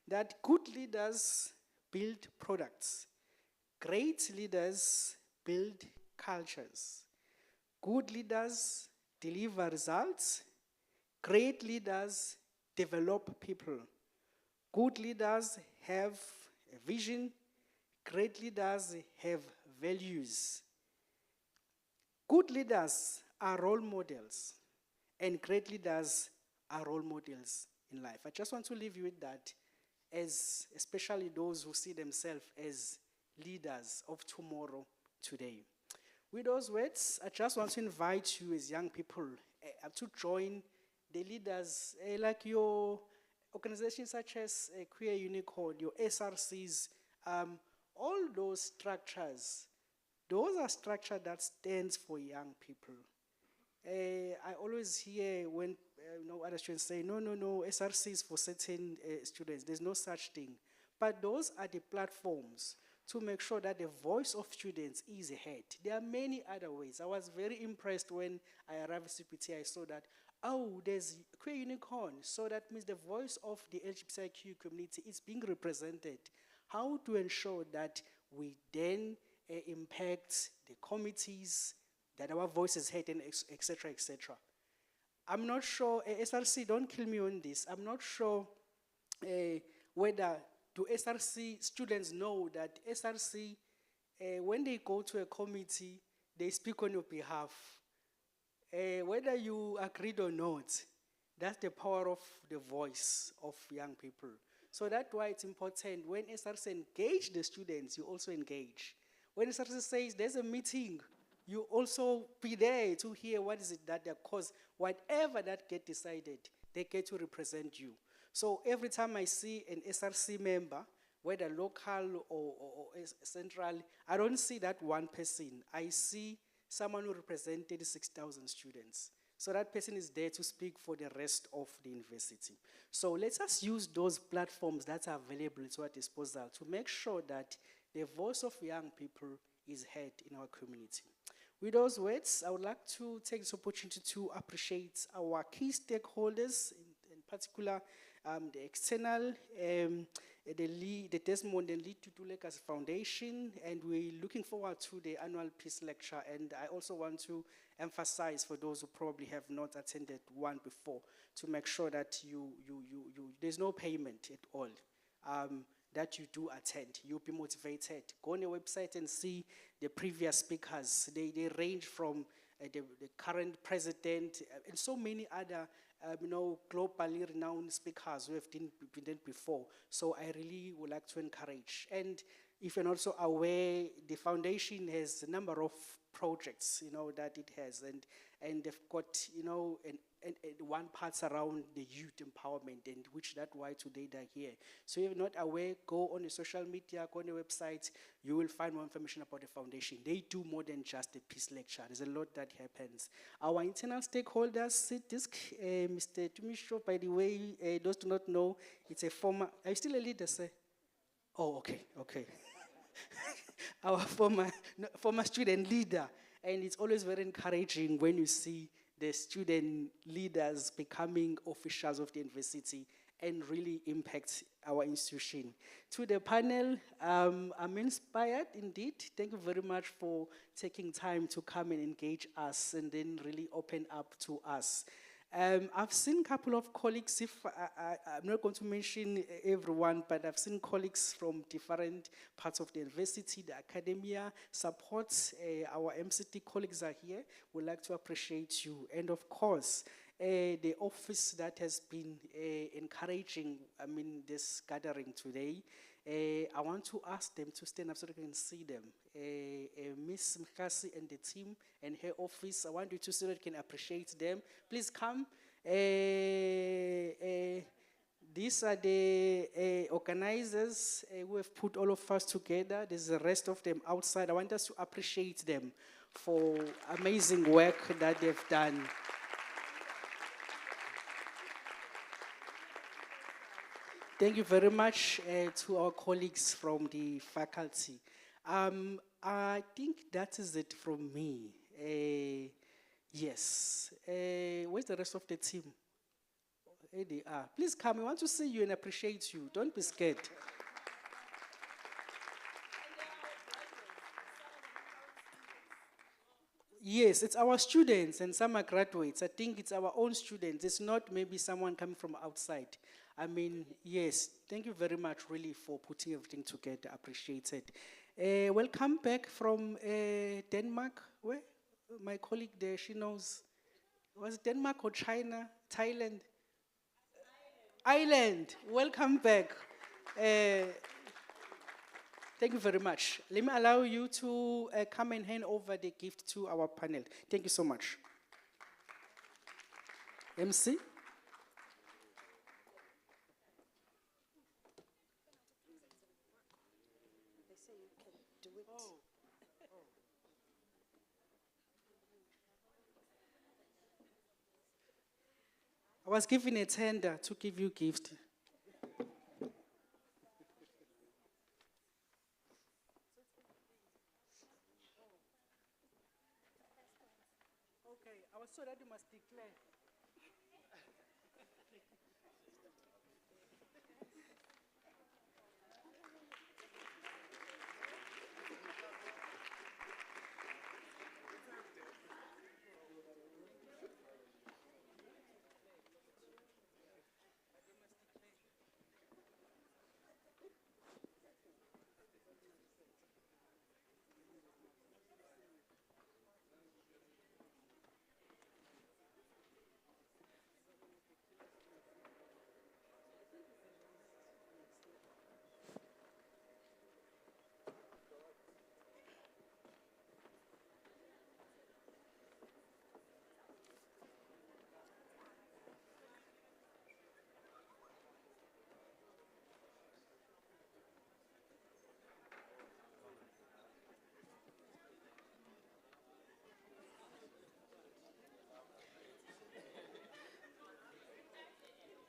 that good leaders build products. Great leaders build cultures. Good leaders deliver results. Great leaders develop people. Good leaders have a vision. Great leaders have values. Good leaders are role models, and great leaders are role models in life. I just want to leave you with that, as especially those who see themselves as leaders of tomorrow, today. With those words, I just want to invite you as young people to join the leaders like your organizations such as Queer Unicorn, your SRCs, all those structures. Those are structures that stands for young people. I always hear when other students say, no, SRC is for certain students. There's no such thing. But those are the platforms to make sure that the voice of students is heard. There are many other ways. I was very impressed when I arrived at CPT. I saw that, there's Queer Unicorn. So that means the voice of the LGBTIQ community is being represented. How to ensure that we then impact the committees, that our voice is heard, and et cetera, et cetera. I'm not sure, SRC, don't kill me on this. I'm not sure whether do SRC students know that SRC, when they go to a committee, they speak on your behalf. Whether you agreed or not, that's the power of the voice of young people. So that's why it's important when SRC engage the students, you also engage. When SRC says there's a meeting, you also be there to hear what is it that they cause. Whatever that get decided, they get to represent you. So every time I see an SRC member, whether local or central, I don't see that one person. I see someone who represented 6,000 students. So that person is there to speak for the rest of the university. So let us use those platforms that are available to our disposal to make sure that the voice of young people is heard in our community. With those words, I would like to take this opportunity to appreciate our key stakeholders, in particular the external, the Desmond and Lead Tutu Legacy Foundation, and we're looking forward to the annual peace lecture. And I also want to emphasize for those who probably have not attended one before, to make sure that there's no payment at all. that you do attend. You'll be motivated. Go on your website and see the previous speakers. They range from the current president and so many other globally renowned speakers who have been there before. So I really would like to encourage. And if you're also aware, the foundation has a number of projects, that it has, and they've got, and one part around the youth empowerment, and which that's why today they're here. So if you're not aware, go on the social media, go on the website, you will find more information about the foundation. They do more than just a peace lecture. There's a lot that happens. Our internal stakeholders, CITISC, Mr. Tumisho, by the way, those do not know, it's a former, are you still a leader, sir? Oh, okay. Our former student leader, and it's always very encouraging when you see the student leaders becoming officials of the university and really impact our institution. To the panel, I'm inspired indeed. Thank you very much for taking time to come and engage us and then really open up to us. I've seen a couple of colleagues, I'm not going to mention everyone, but I've seen colleagues from different parts of the university, the academia, supports, our MCT colleagues are here. We'd like to appreciate you. And of course, the office that has been encouraging, this gathering today. I want to ask them to stand up so they can see them. Miss Mkasi and the team and her office, I want you to so that you can appreciate them. Please come. These are the organizers who have put all of us together. There's the rest of them outside. I want us to appreciate them for amazing work that they've done. Thank you very much to our colleagues from the faculty. I think that is it from me. Yes. Where's the rest of the team? Here they are. Please come. We want to see you and appreciate you. Don't be scared. Yes, it's our students and some are graduates. I think it's our own students. It's not maybe someone coming from outside. Yes, thank you very much really for putting everything together. Appreciate it. Welcome back from Denmark. Where? My colleague there, she knows. Was it Denmark or China? Thailand? Ireland. Welcome back. Thank you very much. Let me allow you to come and hand over the gift to our panel. Thank you so much. MC? I was given a tender to give you gift. Okay, I was told that you must declare.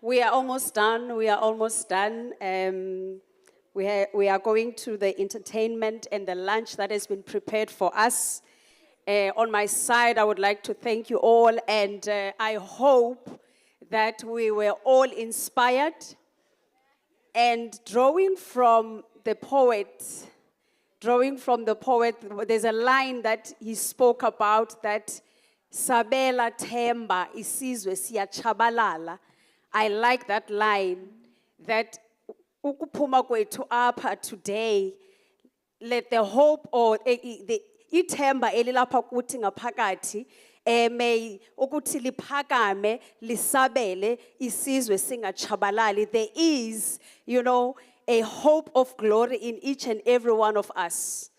We are almost done. We are going to the entertainment and the lunch that has been prepared for us. On my side, I would like to thank you all, and I hope that we were all inspired. And drawing from the poet, there's a line that he spoke about that Sabela Temba isizwe siyachabalala. I like that line, that ukuphuma kwethu apha today, let the hope or the ithemba elilapha kuthi ngaphakathi may ukuthi liphakame lisabele isizwe singachabalali. There is, you know, a hope of glory in each and every one of us.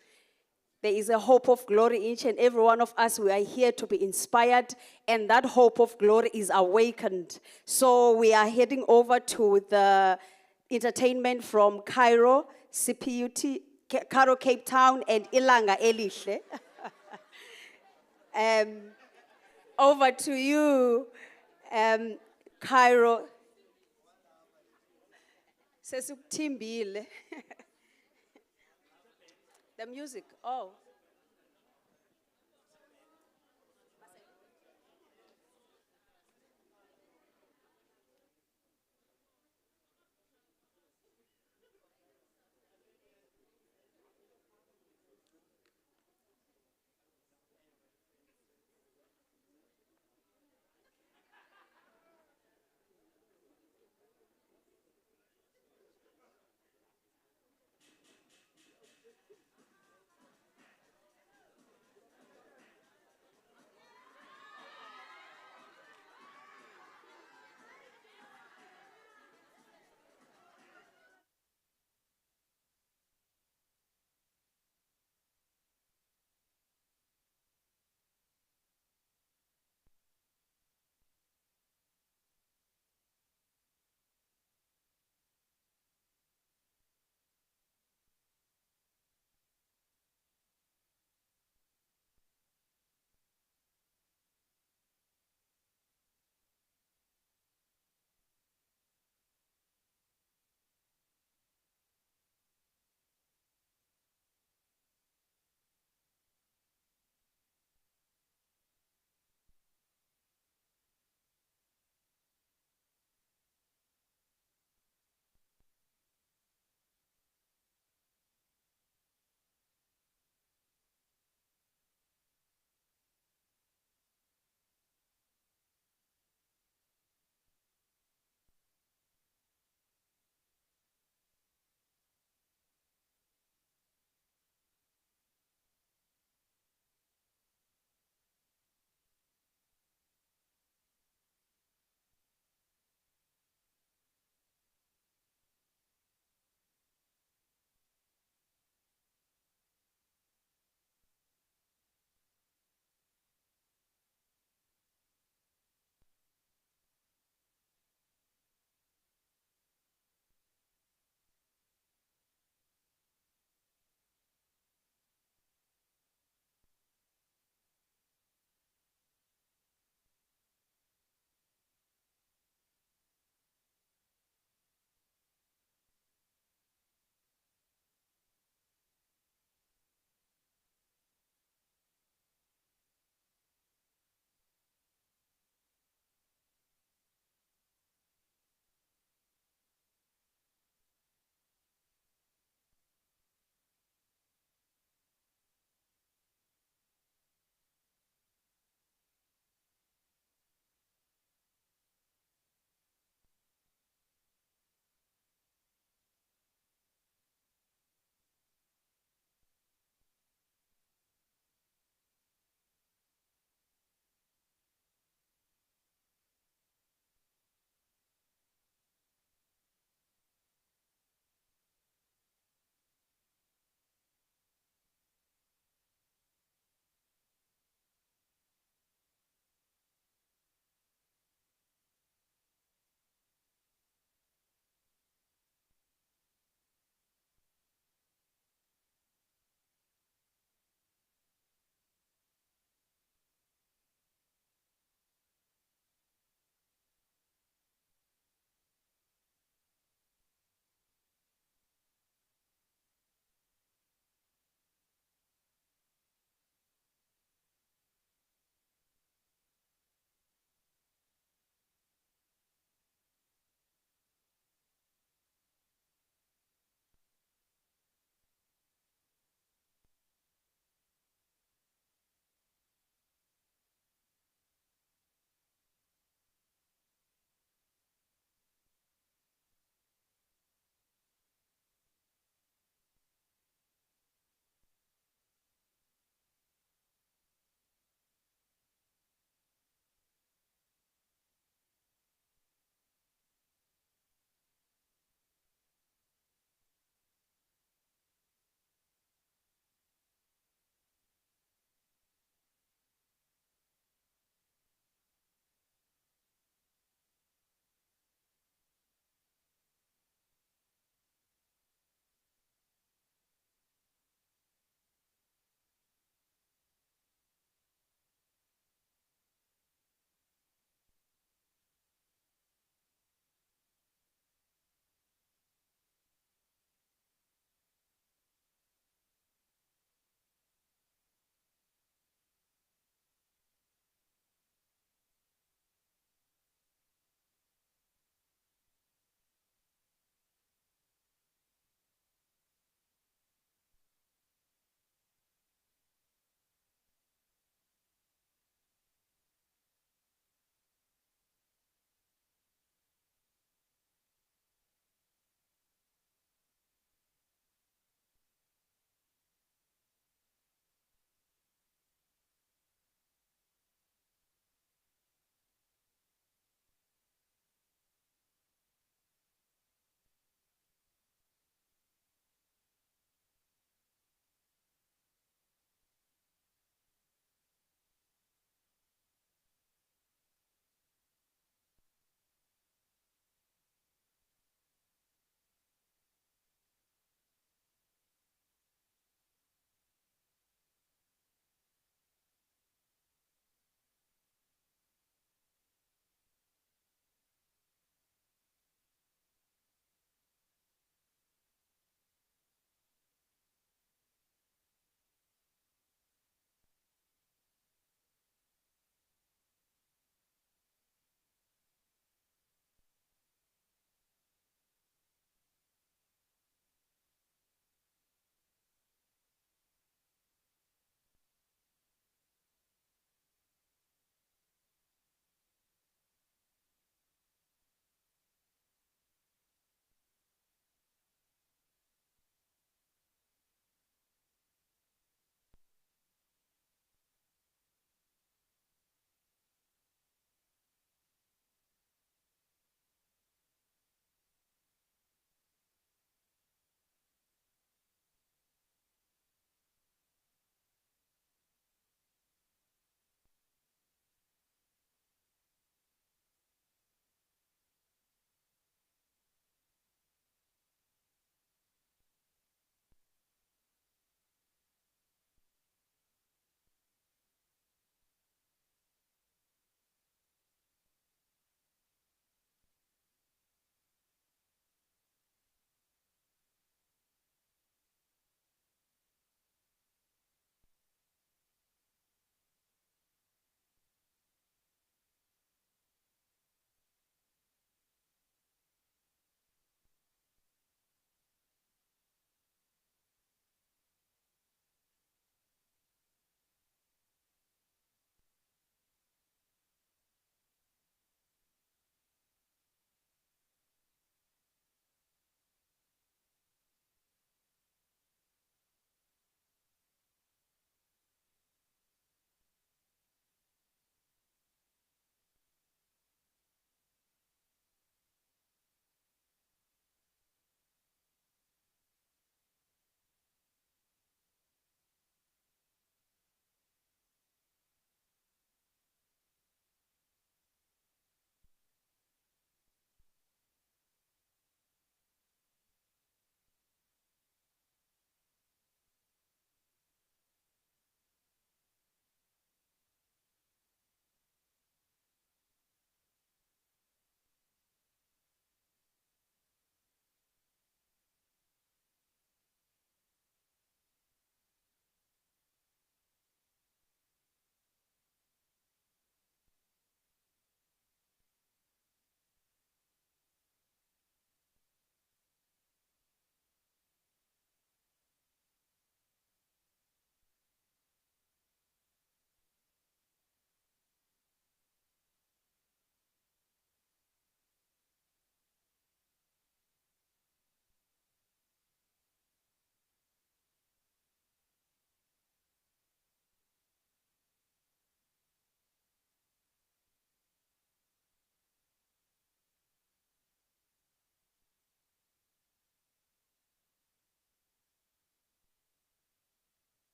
There is a hope of glory in each and every one of us. We are here to be inspired, and that hope of glory is awakened. So we are heading over to the entertainment from Cairo, CPUT, Cairo, Cape Town, and Ilanga Elihle. Over to you, Cairo. Sesukuthimbile. The music, oh.